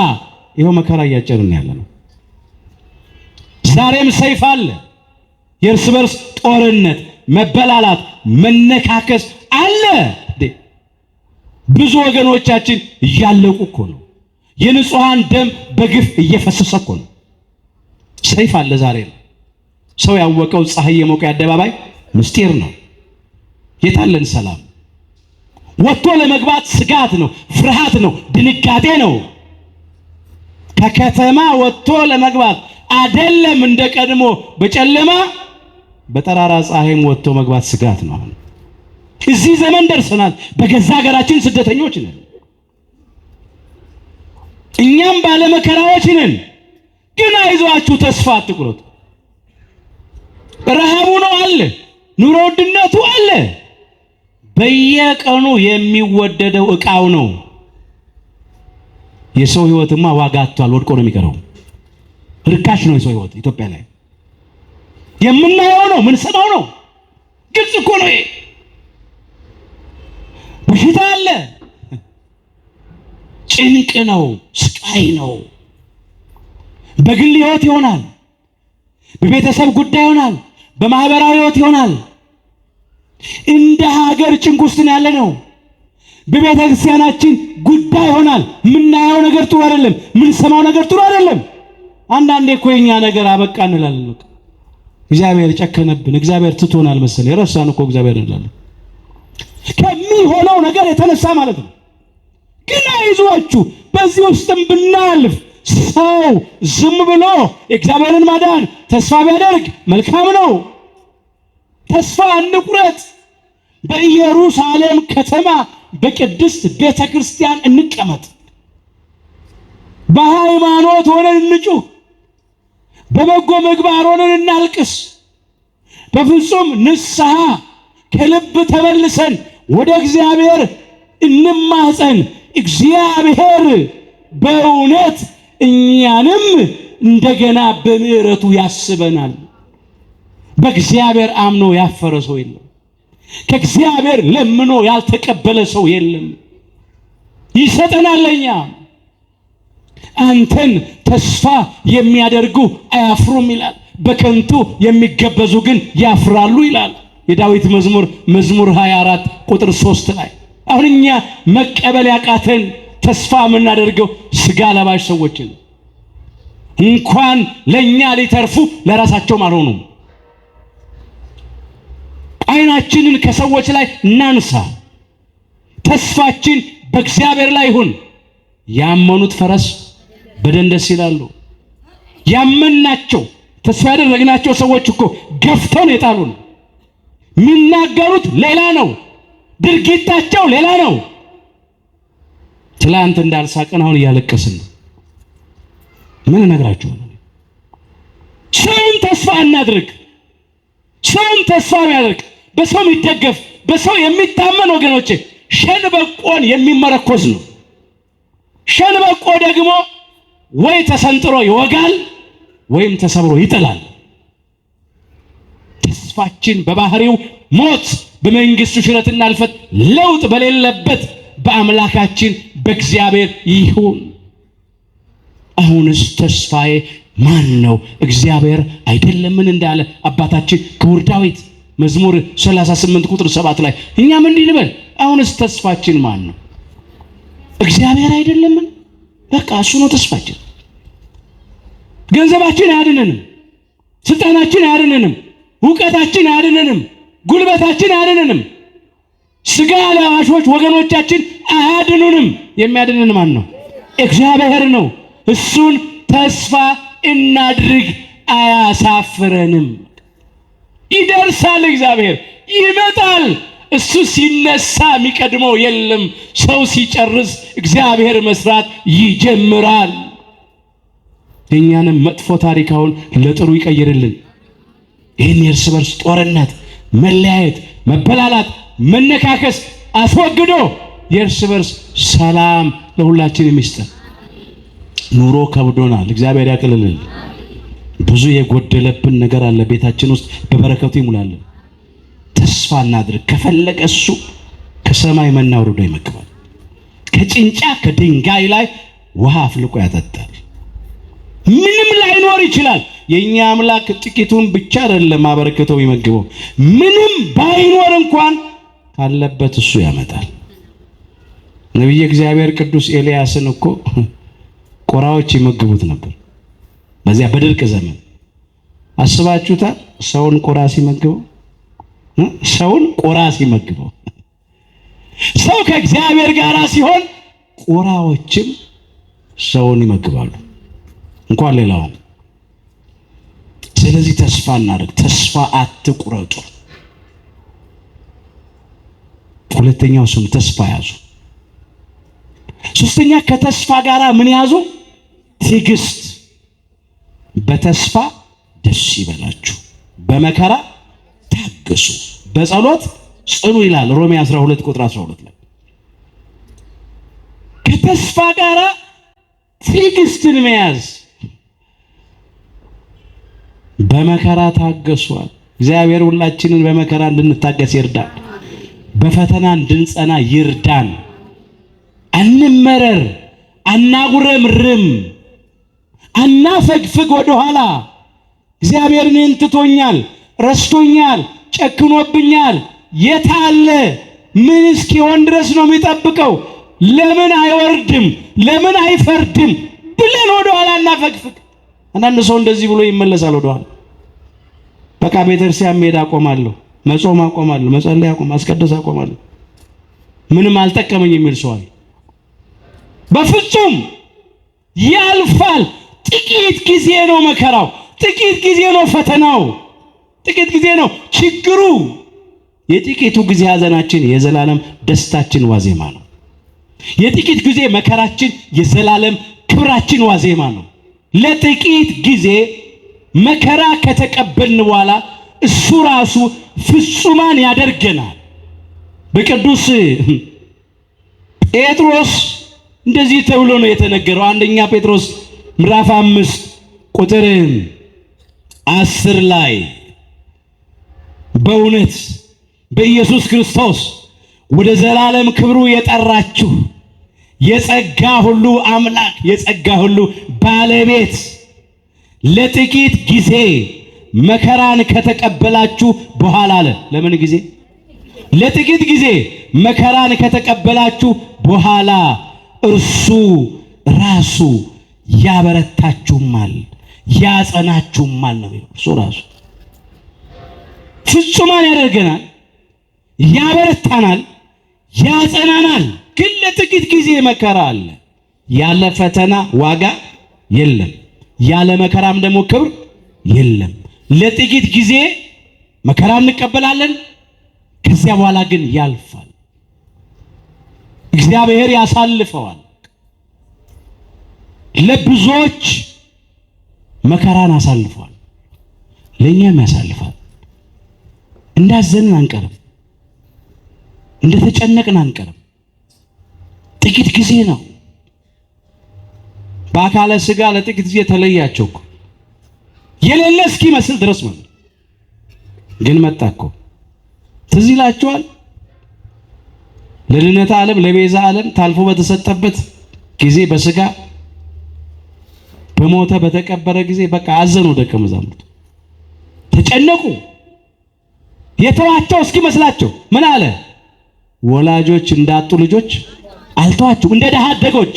ይኸው መከራ እያጨድን ያለነው። ዛሬም ሰይፍ አለ። የእርስ በርስ ጦርነት፣ መበላላት፣ መነካከስ አለ። ብዙ ወገኖቻችን እያለቁ እኮ ነው። የንጹሃን ደም በግፍ እየፈሰሰ እኮ ነው። ሰይፍ አለ ዛሬ ነው። ሰው ያወቀው ፀሐይ የሞቀው አደባባይ ምስጢር ነው። የታለን ሰላም? ወጥቶ ለመግባት ስጋት ነው፣ ፍርሃት ነው፣ ድንጋጤ ነው። ከከተማ ወጥቶ ለመግባት አይደለም እንደ ቀድሞ በጨለማ በጠራራ ፀሐይም ወጥቶ መግባት ስጋት ነው። እዚህ ዘመን ደርሰናል። በገዛ ሀገራችን ስደተኞች ነን። እኛም ባለመከራዎች ነን። ግን አይዟችሁ፣ ተስፋ አትቁረጡ። ረሃቡ ነው አለ፣ ኑሮ ውድነቱ አለ። በየቀኑ የሚወደደው ዕቃው ነው። የሰው ህይወትማ ዋጋ አጥቷል፣ ወድቆ ነው የሚቀረው። ርካሽ ነው የሰው ህይወት ኢትዮጵያ ላይ። የምናየው ነው፣ ምንሰማው ነው። ግልጽ እኮ ነው። በሽታ አለ፣ ጭንቅ ነው፣ ስቃይ ነው። በግል ህይወት ይሆናል፣ በቤተሰብ ጉዳይ ይሆናል፣ በማህበራዊ ህይወት ይሆናል። እንደ ሀገር ጭንቅ ውስጥ ያለ ነው። በቤተ ክርስቲያናችን ጉዳይ ይሆናል። ምናየው ነገር ጥሩ አይደለም፣ ምንሰማው ነገር ጥሩ አይደለም። አንዳንዴ እኮ የኛ ነገር አበቃ እንላለን። በቃ እግዚአብሔር ጨከነብን፣ እግዚአብሔር ትቶናል መሰለኝ። የረሳን እኮ እግዚአብሔር እንላለን ከሚሆነው ነገር የተነሳ ማለት ነው። ግን አይዟችሁ፣ በዚህ ውስጥም ብናልፍ ሰው ዝም ብሎ እግዚአብሔርን ማዳን ተስፋ ቢያደርግ መልካም ነው። ተስፋ እንቁረጥ። በኢየሩሳሌም ከተማ በቅድስት ቤተ ክርስቲያን እንቀመጥ። በሃይማኖት ሆነን እንጩህ፣ በበጎ ምግባር ሆነን እናልቅስ። በፍጹም ንስሐ ከልብ ተመልሰን ወደ እግዚአብሔር እንማፀን። እግዚአብሔር በእውነት እኛንም እንደገና በምሕረቱ ያስበናል። በእግዚአብሔር አምኖ ያፈረ ሰው የለም። ከእግዚአብሔር ለምኖ ያልተቀበለ ሰው የለም። ይሰጠናል ለኛ። አንተን ተስፋ የሚያደርጉ አያፍሩም ይላል። በከንቱ የሚገበዙ ግን ያፍራሉ ይላል የዳዊት መዝሙር 24 ቁጥር 3 ላይ። አሁን እኛ መቀበል ያቃተን ተስፋ የምናደርገው ስጋ ለባሽ ሰዎችን እንኳን ለኛ ሊተርፉ ለራሳቸውም አልሆኑም። አይናችንን ከሰዎች ላይ እናንሳ። ተስፋችን በእግዚአብሔር ላይ ይሁን። ያመኑት ፈረስ በደን ደስ ይላሉ። ያመናቸው ተስፋ ያደረግናቸው ሰዎች እኮ ገፍተው ነው የጣሉን። የሚናገሩት ሌላ ነው፣ ድርጊታቸው ሌላ ነው። ትላንት እንዳልሳቀን አሁን እያለቀስን ነው። ምን እነግራችኋለሁ? ሰውን ተስፋ እናድርግ። ሰውን ተስፋ የሚያደርግ በሰው የሚደገፍ በሰው የሚታመን ወገኖቼ ሸንበቆን የሚመረኮዝ ነው። ሸንበቆ ደግሞ ወይ ተሰንጥሮ ይወጋል ወይም ተሰብሮ ይጥላል። ተስፋችን በባህሪው ሞት፣ በመንግስቱ ሽረትና እልፈት ለውጥ በሌለበት በአምላካችን በእግዚአብሔር ይሁን። አሁንስ ተስፋዬ ማን ነው? እግዚአብሔር አይደለምን? እንዳለ አባታችን ክቡር ዳዊት መዝሙር 38 ቁጥር 7 ላይ እኛም እንዲህ እንበል፣ አሁንስ ተስፋችን ማን ነው? እግዚአብሔር አይደለምን? በቃ እሱ ነው ተስፋችን። ገንዘባችን አያድነንም፣ ስልጣናችን አያድነንም፣ ዕውቀታችን አያድነንም፣ ጉልበታችን አያድነንም፣ ስጋ ለባሾች ወገኖቻችን አያድኑንም። የሚያድነን ማን ነው? እግዚአብሔር ነው። እሱን ተስፋ እናድርግ፣ አያሳፍረንም። ይደርሳል፣ እግዚአብሔር ይመጣል። እሱ ሲነሳ የሚቀድመው የለም። ሰው ሲጨርስ እግዚአብሔር መስራት ይጀምራል። የኛንም መጥፎ ታሪካውን ለጥሩ ይቀይርልን። ይህን የእርስ በርስ ጦርነት፣ መለያየት፣ መበላላት፣ መነካከስ አስወግዶ የእርስ በርስ ሰላም ለሁላችን የሚስጠን። ኑሮ ከብዶናል፣ እግዚአብሔር ያቅልልን። ብዙ የጎደለብን ነገር አለ ቤታችን ውስጥ፣ በበረከቱ ይሙላልን። ተስፋ እናድርግ። ከፈለገ እሱ ከሰማይ መና ወርዶ ይመግባል። ከጭንጫ ከድንጋይ ላይ ውሃ አፍልቆ ያጠጣል። ምንም ላይኖር ይችላል። የኛ አምላክ ጥቂቱን ብቻ አይደለም አበረከተው ይመግበው። ምንም ባይኖር እንኳን ካለበት እሱ ያመጣል። ነብዩ እግዚአብሔር ቅዱስ ኤልያስን እኮ ቆራዎች ይመግቡት ነበር በዚያ በድርቅ ዘመን። አስባችሁታል? ሰውን ቆራ ሲመግበው፣ ሰውን ቆራ ሲመግበው። ሰው ከእግዚአብሔር ጋር ሲሆን ቆራዎችም ሰውን ይመግባሉ፣ እንኳን ሌላው። ስለዚህ ተስፋ እናድርግ። ተስፋ አትቁረጡ። ሁለተኛው ስም ተስፋ ያዙ። ሶስተኛ ከተስፋ ጋር ምን ያዙ? ትዕግስት። በተስፋ ደስ ይበላችሁ፣ በመከራ ታገሱ፣ በጸሎት ጽኑ ይላል ሮሜ 12 ቁጥር 12 ላይ። ከተስፋ ጋር ትዕግስትን መያዝ። በመከራ ታገሷል። እግዚአብሔር ሁላችንን በመከራ እንድንታገስ ይርዳን፣ በፈተና እንድንጸና ይርዳን። አንመረር፣ አናጉረምርም፣ አናፈግፍግ ወደኋላ። እግዚአብሔር እኔን ትቶኛል፣ ረስቶኛል፣ ጨክኖብኛል፣ የት አለ? ምን እስኪሆን ድረስ ነው የሚጠብቀው? ለምን አይወርድም? ለምን አይፈርድም ብለን ወደኋላ እናፈግፍግ። አንዳንድ ሰው እንደዚህ ብሎ ይመለሳል ወደኋላ። በቃ ቤተክርስቲያን መሄድ አቆማለሁ፣ መጾም አቆማለሁ፣ መጸለይ አቆማለሁ፣ ማስቀደስ አቆማለሁ፣ ምንም አልጠቀመኝ የሚል ሰው አለ። በፍጹም ያልፋል። ጥቂት ጊዜ ነው መከራው፣ ጥቂት ጊዜ ነው ፈተናው፣ ጥቂት ጊዜ ነው ችግሩ። የጥቂቱ ጊዜ ሐዘናችን የዘላለም ደስታችን ዋዜማ ነው። የጥቂት ጊዜ መከራችን የዘላለም ክብራችን ዋዜማ ነው። ለጥቂት ጊዜ መከራ ከተቀበልን በኋላ እሱ ራሱ ፍጹማን ያደርገናል። በቅዱስ ጴጥሮስ እንደዚህ ተብሎ ነው የተነገረው። አንደኛ ጴጥሮስ ምዕራፍ 5 ቁጥር 10 ላይ በእውነት በኢየሱስ ክርስቶስ ወደ ዘላለም ክብሩ የጠራችሁ የጸጋ ሁሉ አምላክ የጸጋ ሁሉ ባለቤት ለጥቂት ጊዜ መከራን ከተቀበላችሁ በኋላ አለ። ለምን ጊዜ? ለጥቂት ጊዜ መከራን ከተቀበላችሁ በኋላ እርሱ ራሱ ያበረታችሁማል ያጸናችሁማል ነው። እርሱ ራሱ ፍጹማን ያደርገናል፣ ያበረታናል፣ ያጸናናል። ግን ለጥቂት ጊዜ መከራ አለ። ያለ ፈተና ዋጋ የለም፣ ያለ መከራም ደግሞ ክብር የለም። ለጥቂት ጊዜ መከራ እንቀበላለን፣ ከዚያ በኋላ ግን ያልፋል። እግዚአብሔር ያሳልፈዋል። ለብዙዎች መከራን አሳልፈዋል፣ ለእኛም ያሳልፋል። እንዳዘንን አንቀርም፣ እንደተጨነቅን አንቀርም። ጥቂት ጊዜ ነው። በአካለ ሥጋ ለጥቂት ጊዜ ተለያቸው እኮ የሌለ እስኪመስል ድረስ ማለት ግን መጣ እኮ። ትዝ ይላችኋል? ለድኅነተ ዓለም ለቤዛ ዓለም ታልፎ በተሰጠበት ጊዜ በሥጋ በሞተ በተቀበረ ጊዜ በቃ አዘኑ ደቀ መዛሙርቱ፣ ተጨነቁ። የተዋቸው እስኪመስላቸው ምን አለ? ወላጆች እንዳጡ ልጆች አልተዋችሁም፣ እንደ ድሃ አደጎች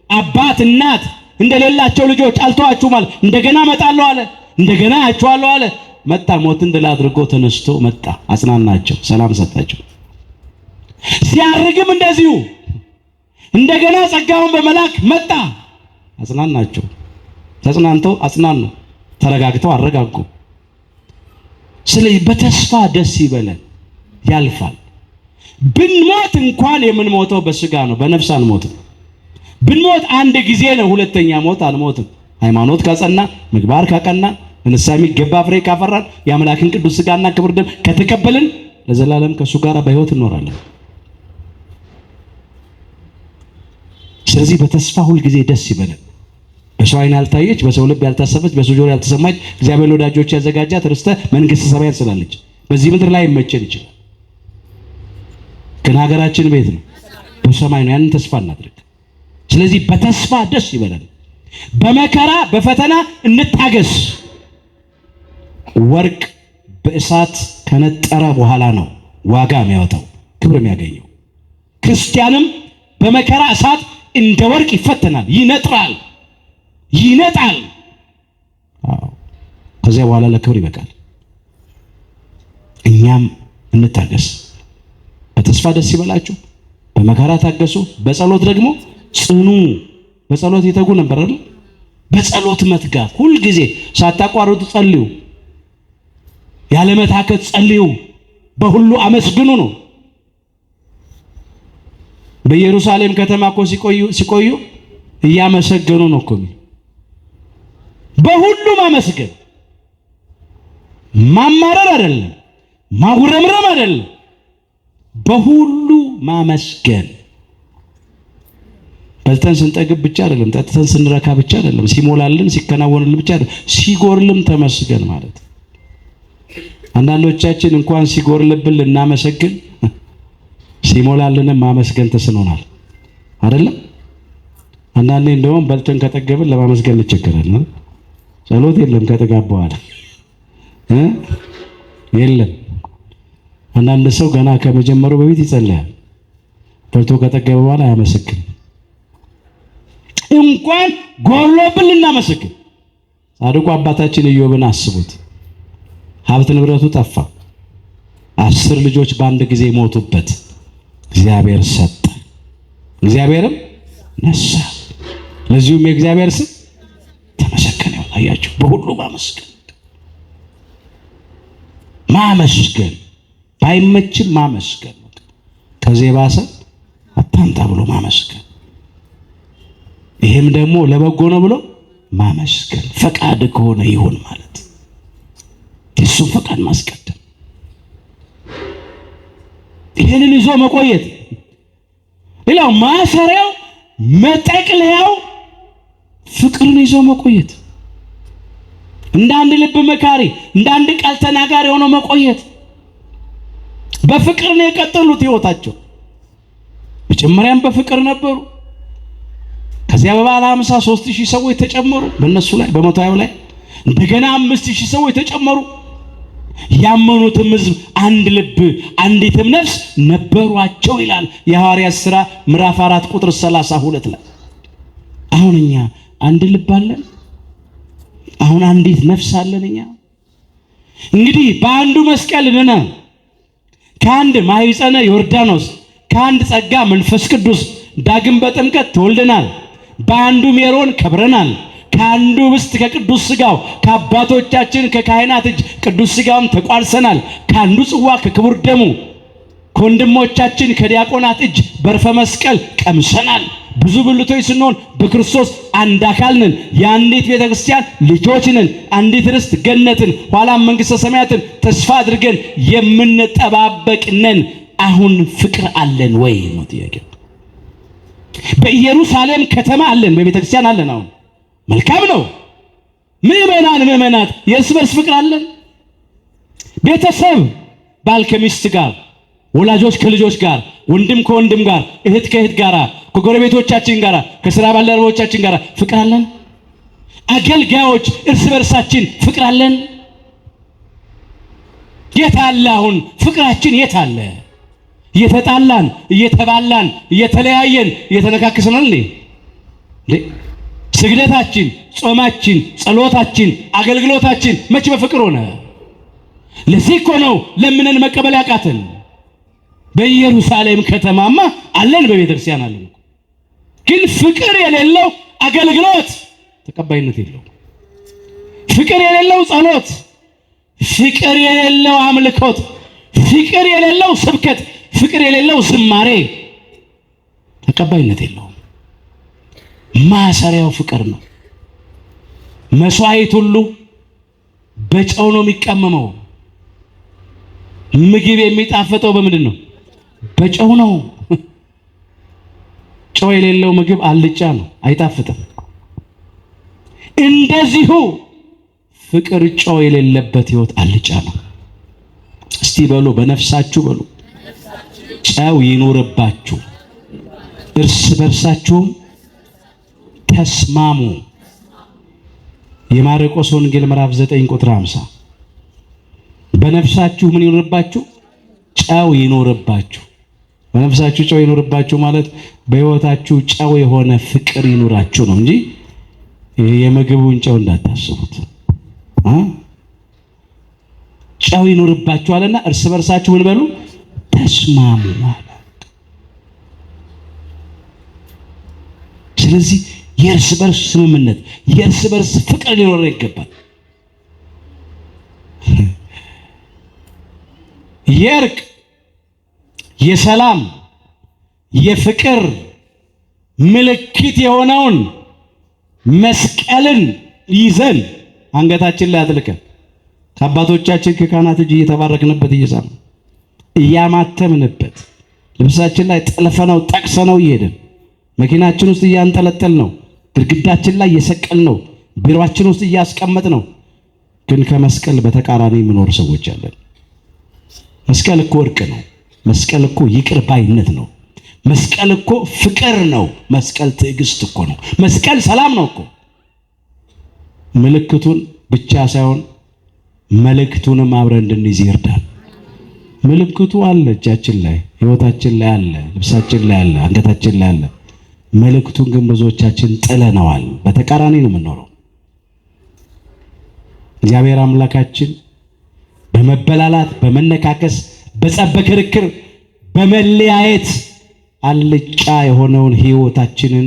አባት እናት እንደሌላቸው ልጆች አልተዋችሁም አለ። እንደገና እመጣለሁ አለ፣ እንደገና አያችኋለሁ አለ። መጣ፣ ሞትን ድል አድርጎ ተነስቶ መጣ፣ አጽናናቸው፣ ሰላም ሰጣቸው። ሲያርግም እንደዚሁ እንደገና ጸጋውን በመላክ መጣ፣ አጽናናቸው። ተጽናንተው አጽናኑ፣ ተረጋግተው አረጋጉ። ስለዚህ በተስፋ ደስ ይበለን። ያልፋል። ብንሞት እንኳን የምንሞተው በሥጋ ነው፣ በነፍስ አንሞትም። ብንሞት አንድ ጊዜ ነው፣ ሁለተኛ ሞት አንሞትም። ሃይማኖት ከጸና ምግባር ከቀና ለንስሐ የሚገባ ፍሬ ካፈራን የአምላክን ቅዱስ ሥጋና ክቡር ደም ከተቀበልን ለዘላለም ከእሱ ጋር በሕይወት እንኖራለን። ስለዚህ በተስፋ ሁል ጊዜ ደስ ይበለን። በሰው ዓይን ያልታየች፣ በሰው ልብ ያልታሰበች፣ በሰው ጆሮ ያልተሰማች እግዚአብሔር ለወዳጆቹ ያዘጋጃት ርስተ መንግሥተ ሰማያት ስላለች በዚህ ምድር ላይ ይመቸን ይችላል፣ ግን ሀገራችን ቤት ነው፣ በሰማይ ነው። ያንን ተስፋ እናድርግ። ስለዚህ በተስፋ ደስ ይበለን። በመከራ በፈተና እንታገስ። ወርቅ በእሳት ከነጠረ በኋላ ነው ዋጋ የሚያወጣው ክብር የሚያገኘው። ክርስቲያንም በመከራ እሳት እንደ ወርቅ ይፈተናል፣ ይነጥራል፣ ይነጣል። ከዚያ በኋላ ለክብር ይበቃል። እኛም እንታገስ። በተስፋ ደስ ይበላችሁ፣ በመከራ ታገሱ፣ በጸሎት ደግሞ ጽኑ። በጸሎት ይተጉ ነበር አይደል? በጸሎት መትጋት፣ ሁል ጊዜ ሳታቋርጡ ጸልዩ፣ ያለ መታከት ጸልዩ፣ በሁሉ አመስግኑ ነው። በኢየሩሳሌም ከተማ እኮ ሲቆዩ እያመሰገኑ ነው እኮ። በሁሉ ማመስገን፣ ማማረር አይደለም፣ ማጉረምረም አይደለም፣ በሁሉ ማመስገን። በልተን ስንጠግብ ብቻ አይደለም፣ ጠጥተን ስንረካ ብቻ አይደለም፣ ሲሞላልን ሲከናወንልን ብቻ አይደለም፣ ሲጎርልም ተመስገን ማለት። አንዳንዶቻችን እንኳን ሲጎርልብን ልናመሰግን ሲሞላልንም ማመስገን ተስኖናል አይደለም። አንዳንዴ እንደውም በልተን ከጠገብን ለማመስገን እንቸገራለን። ጸሎት የለም ከጥጋብ በኋላ የለም። አንዳንድ ሰው ገና ከመጀመሩ በፊት ይጸልያል፣ በልቶ ከጠገበ በኋላ አያመሰግንም። እንኳን ጎሎብን ልናመሰግን። ጻድቁ አባታችን ኢዮብን አስቡት። ሀብት ንብረቱ ጠፋ፣ 10 ልጆች በአንድ ጊዜ ሞቱበት። እግዚአብሔር ሰጠ፣ እግዚአብሔርም ነሳ። ለዚሁም የእግዚአብሔር ስም ተመሰገነ። አያችሁ፣ በሁሉ ማመስገን፣ ማመስገን ባይመችም ማመስገን፣ ከዚህ ባሰ አታንታ ብሎ ማመስገን። ይሄም ደግሞ ለበጎ ነው ብሎ ማመስገን። ፈቃድ ከሆነ ይሁን ማለት የሱን ፈቃድ ማስቀደም፣ ይሄንን ይዞ መቆየት። ሌላው ማሰሪያው መጠቅለያው ፍቅርን ይዞ መቆየት። እንደ አንድ ልብ መካሪ፣ እንደ አንድ ቃል ተናጋሪ ሆኖ መቆየት። በፍቅር ነው የቀጠሉት ሕይወታቸው። መጀመሪያም በፍቅር ነበሩ። ከዚያ በኋላ 53,000 ሰዎች ተጨመሩ በእነሱ ላይ፣ በ120 ላይ እንደገና 5,000 ሰዎች ተጨመሩ። ያመኑትም ሕዝብ አንድ ልብ አንዲትም ነፍስ ነበሯቸው ይላል የሐዋርያት ሥራ ምዕራፍ 4 ቁጥር 32 ላይ። አሁን እኛ አንድ ልብ አለን? አሁን አንዲት ነፍስ አለን? እኛ እንግዲህ በአንዱ መስቀል ድነን፣ ከአንድ ማኅፀነ ዮርዳኖስ፣ ከአንድ ጸጋ መንፈስ ቅዱስ ዳግም በጥምቀት ተወልደናል። በአንዱ ሜሮን ከብረናል። ከአንዱ ኅብስት ከቅዱስ ሥጋው ከአባቶቻችን ከካህናት እጅ ቅዱስ ሥጋውን ተቋድሰናል። ከአንዱ ጽዋ ከክቡር ደሙ ከወንድሞቻችን ከዲያቆናት እጅ በርፈ መስቀል ቀምሰናል። ብዙ ብልቶች ስንሆን በክርስቶስ አንድ አካል ነን። የአንዲት ቤተ ክርስቲያን ልጆች ነን። አንዲት ርስት ገነትን ኋላም መንግሥተ ሰማያትን ተስፋ አድርገን የምንጠባበቅ ነን። አሁን ፍቅር አለን ወይ ነው ጥያቄ። በኢየሩሳሌም ከተማ አለን፣ በቤተ ክርስቲያን አለን። አሁን መልካም ነው። ምእመናት የእርስ በርስ ፍቅር አለን። ቤተሰብ ባል ከሚስት ጋር፣ ወላጆች ከልጆች ጋር፣ ወንድም ከወንድም ጋር፣ እህት ከእህት ጋር፣ ከጎረቤቶቻችን ጋር፣ ከሥራ ባልደረቦቻችን ጋር ፍቅር አለን። አገልጋዮች እርስ በርሳችን ፍቅር አለን። የት አለ አሁን ፍቅራችን? የት አለ? እየተጣላን እየተባላን እየተለያየን እየተነካከስን እንዴ? ስግደታችን፣ ጾማችን፣ ጸሎታችን፣ አገልግሎታችን መቼ በፍቅር ሆነ? ለዚህ እኮ ነው ለምነን መቀበል ያቃተን። በኢየሩሳሌም ከተማማ አለን፣ በቤተ ክርስቲያን አለን። ግን ፍቅር የሌለው አገልግሎት ተቀባይነት የለውም። ፍቅር የሌለው ጸሎት፣ ፍቅር የሌለው አምልኮት፣ ፍቅር የሌለው ስብከት፣ ፍቅር የሌለው ዝማሬ ተቀባይነት የለውም። ማሰሪያው ፍቅር ነው። መስዋዕት ሁሉ በጨው ነው የሚቀመመው። ምግብ የሚጣፈጠው በምንድን ነው? በጨው ነው። ጨው የሌለው ምግብ አልጫ ነው፣ አይጣፍጥም። እንደዚሁ ፍቅር ጨው የሌለበት ሕይወት አልጫ ነው። እስቲ በሉ በነፍሳችሁ በሉ ጨው ይኖርባችሁ፣ እርስ በርሳችሁም ተስማሙ። የማርቆስ ወንጌል ምዕራፍ 9 ቁጥር 50 በነፍሳችሁ ምን ይኖርባችሁ? ጨው ይኖርባችሁ። በነፍሳችሁ ጨው ይኖርባችሁ ማለት በሕይወታችሁ ጨው የሆነ ፍቅር ይኖራችሁ ነው እንጂ የምግቡን ጨው እንዳታስቡት። ጨው ይኖርባችኋልና እርስ በርሳችሁ ምን በሉ? ተስማሙ ማለት። ስለዚህ የእርስ በርስ ስምምነት፣ የእርስ በርስ ፍቅር ሊኖር ይገባል። የእርቅ፣ የሰላም፣ የፍቅር ምልክት የሆነውን መስቀልን ይዘን አንገታችን ላይ አጥልቀን ከአባቶቻችን ከካህናት እጅ እየተባረክንበት እየሳምን እያማተምንበት ልብሳችን ላይ ጠልፈነው ጠቅሰነው እየሄድን መኪናችን ውስጥ እያንጠለጠልነው ግድግዳችን ላይ እየሰቀልነው ቢሮአችን ውስጥ እያስቀመጥነው ግን ከመስቀል በተቃራኒ የምኖር ሰዎች አለን። መስቀል እኮ እርቅ ነው። መስቀል እኮ ይቅር ባይነት ነው። መስቀል እኮ ፍቅር ነው። መስቀል ትዕግስት እኮ ነው። መስቀል ሰላም ነው እኮ። ምልክቱን ብቻ ሳይሆን መልእክቱንም አብረን እንድንይዝ ይርዳል። ምልክቱ አለ፣ እጃችን ላይ፣ ሕይወታችን ላይ አለ፣ ልብሳችን ላይ አለ፣ አንገታችን ላይ አለ። መልእክቱን ግን ብዙዎቻችን ጥለነዋል። በተቃራኒ ነው የምንኖረው። እግዚአብሔር አምላካችን በመበላላት በመነካከስ በጸብ በክርክር በመለያየት አልጫ የሆነውን ሕይወታችንን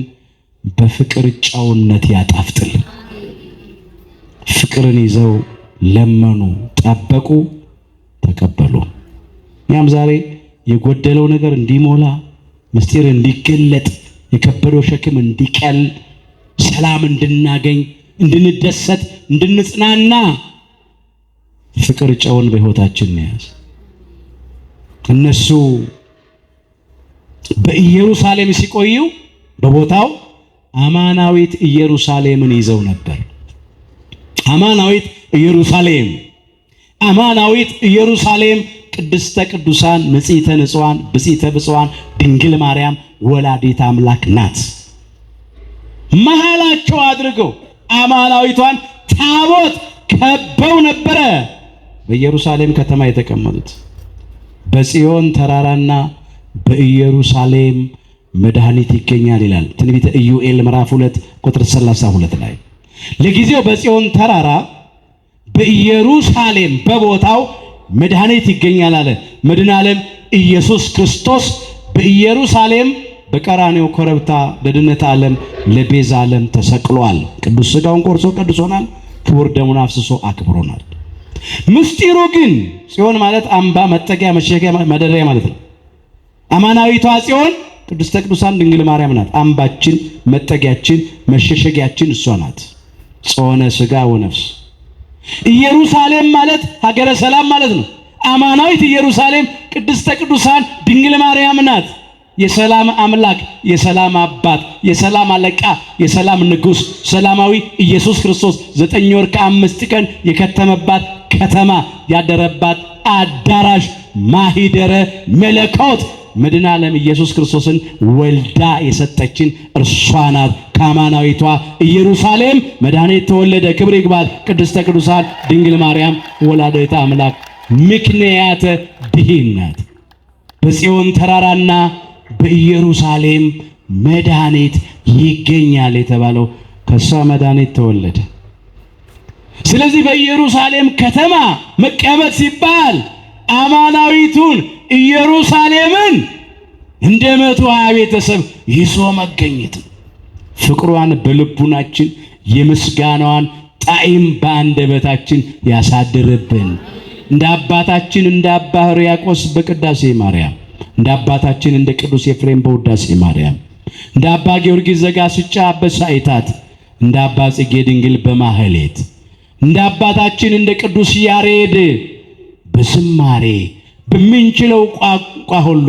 በፍቅር ጨውነት ያጣፍጥል። ፍቅርን ይዘው ለመኑ፣ ጠበቁ፣ ተቀበሉ። እኛም ዛሬ የጎደለው ነገር እንዲሞላ፣ ምስጢር እንዲገለጥ፣ የከበደው ሸክም እንዲቀል፣ ሰላም እንድናገኝ፣ እንድንደሰት፣ እንድንጽናና ፍቅር ጨውን በሕይወታችን ያዝ። እነሱ በኢየሩሳሌም ሲቆዩ በቦታው አማናዊት ኢየሩሳሌምን ይዘው ነበር። አማናዊት ኢየሩሳሌም፣ አማናዊት ኢየሩሳሌም ቅድስተ ቅዱሳን ንጽሕተ ንጹሐን ብጽዕተ ብፁዓን ድንግል ማርያም ወላዲተ አምላክ ናት። መሃላቸው አድርገው አማናዊቷን ታቦት ከበው ነበረ በኢየሩሳሌም ከተማ የተቀመጡት። በጽዮን ተራራና በኢየሩሳሌም መድኃኒት ይገኛል ይላል ትንቢተ ኢዩኤል ምዕራፍ 2 ቁጥር 32 ላይ። ለጊዜው በጽዮን ተራራ በኢየሩሳሌም በቦታው መድኃኒት ይገኛል አለ። መድኃኔ ዓለም ኢየሱስ ክርስቶስ በኢየሩሳሌም በቀራንዮ ኮረብታ ለድነት ዓለም ለቤዛ ዓለም ተሰቅሏል። ቅዱስ ሥጋውን ቆርሶ ቀድሶናል። ክቡር ደሙን አፍስሶ አክብሮናል። ምስጢሩ ግን ጽዮን ማለት አምባ፣ መጠጊያ፣ መሸሸጊያ፣ ማደሪያ ማለት ነው። አማናዊቷ ጽዮን ቅድስተ ቅዱሳን ድንግል ማርያም ናት። አምባችን፣ መጠጊያችን፣ መሸሸጊያችን እሷ ናት። ጾነ ሥጋ ወነፍስ። ኢየሩሳሌም ማለት ሀገረ ሰላም ማለት ነው። አማናዊት ኢየሩሳሌም ቅድስተ ቅዱሳን ድንግል ማርያም ናት። የሰላም አምላክ፣ የሰላም አባት፣ የሰላም አለቃ፣ የሰላም ንጉሥ ሰላማዊ ኢየሱስ ክርስቶስ 9 ወር ከ5 ቀን የከተመባት ከተማ ያደረባት አዳራሽ ማሂደረ መለኮት መድኃኔ ዓለም ኢየሱስ ክርስቶስን ወልዳ የሰጠችን እርሷ ናት። ከአማናዊቷ ኢየሩሳሌም መድኃኒት ተወለደ። ክብር ይግባል ቅድስተ ቅዱሳን ድንግል ማርያም ወላዲተ አምላክ ምክንያተ ድኅነት። በጽዮን ተራራና በኢየሩሳሌም መድኃኒት ይገኛል የተባለው ከሷ መድኃኒት ተወለደ። ስለዚህ በኢየሩሳሌም ከተማ መቀመጥ ሲባል አማናዊቱን ኢየሩሳሌምን እንደ 120 ቤተሰብ ይዞ መገኘት፣ ፍቅሯን በልቡናችን የምስጋናዋን ጣዕም በአንደበታችን ያሳድርብን። እንደ አባታችን እንደ አባ ሕርያቆስ በቅዳሴ ማርያም፣ እንደ አባታችን እንደ ቅዱስ ኤፍሬም በውዳሴ ማርያም፣ እንደ አባ ጊዮርጊስ ዘጋስጫ በሰዓታት፣ እንደ አባ ጽጌ ድንግል በማህሌት፣ እንደ አባታችን እንደ ቅዱስ ያሬድ በዝማሬ በምንችለው ቋንቋ ሁሉ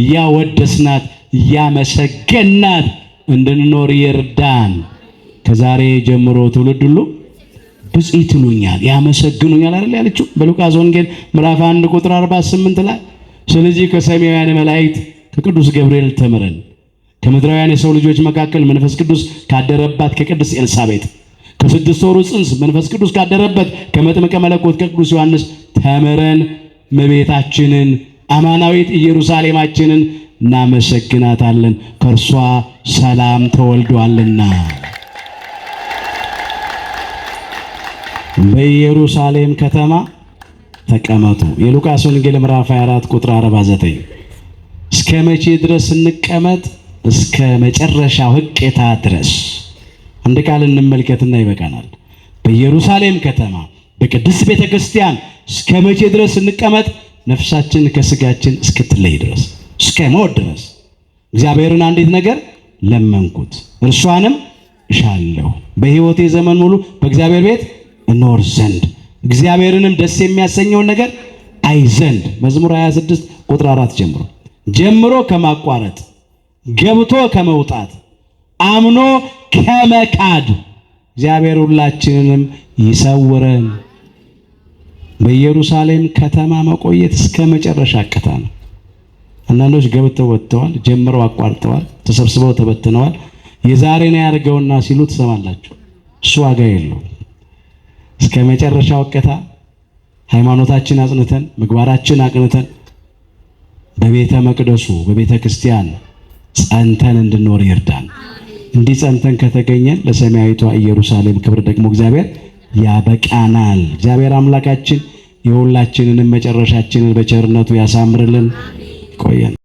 እያወደስናት እያመሰገናት እንድንኖር ይርዳን። ከዛሬ ጀምሮ ትውልድ ሁሉ ብፅዕት ይሉኛል ያመሰግኑኛል አይደል ያለችው በሉቃስ ወንጌል ምዕራፍ 1 ቁጥር 48 ላይ። ስለዚህ ከሰማያውያን መላእክት ከቅዱስ ገብርኤል ተምረን ከምድራውያን የሰው ልጆች መካከል መንፈስ ቅዱስ ካደረባት ከቅድስት ኤልሳቤጥ ከ6 ወሩ ጽንስ መንፈስ ቅዱስ ካደረበት ከመጥምቀ መለኮት ከቅዱስ ዮሐንስ ተምረን እመቤታችንን አማናዊት ኢየሩሳሌማችንን እናመሰግናታለን። ከእርሷ ሰላም ተወልዷልና። በኢየሩሳሌም ከተማ ተቀመጡ። የሉቃስ ወንጌል ምዕራፍ 24 ቁጥር 49። እስከ መቼ ድረስ እንቀመጥ? እስከ መጨረሻው ሕቄታ ድረስ። አንድ ቃል እንመልከትና ይበቃናል። በኢየሩሳሌም ከተማ በቅድስት ቤተ ክርስቲያን እስከ መቼ ድረስ እንቀመጥ? ነፍሳችን ከስጋችን እስክትለይ ድረስ፣ እስከ ሞት ድረስ። እግዚአብሔርን አንዲት ነገር ለመንኩት እርሷንም እሻለሁ፣ በሕይወቴ ዘመን ሙሉ በእግዚአብሔር ቤት እኖር ዘንድ እግዚአብሔርንም ደስ የሚያሰኘውን ነገር አይ ዘንድ። መዝሙር 26 ቁጥር 4 ጀምሮ ከማቋረጥ ገብቶ ከመውጣት አምኖ ከመካድ እግዚአብሔር ሁላችንንም ይሰውረን። በኢየሩሳሌም ከተማ መቆየት እስከ መጨረሻ ሕቄታ ነው። አንዳንዶች ገብተው ወጥተዋል፣ ጀምረው አቋርጠዋል፣ ተሰብስበው ተበትነዋል። የዛሬን ያርገውና ሲሉ ትሰማላችሁ። እሱ ዋጋ የለውም። እስከ መጨረሻው ሕቄታ ሃይማኖታችን አጽንተን ምግባራችን አቅንተን በቤተ መቅደሱ በቤተ ክርስቲያን ጸንተን እንድንኖር ይርዳን። እንዲህ ጸንተን ከተገኘን ለሰማያዊቷ ኢየሩሳሌም ክብር ደግሞ እግዚአብሔር ያበቃናል። እግዚአብሔር አምላካችን የሁላችንንም መጨረሻችንን በቸርነቱ ያሳምርልን። ይቆየን።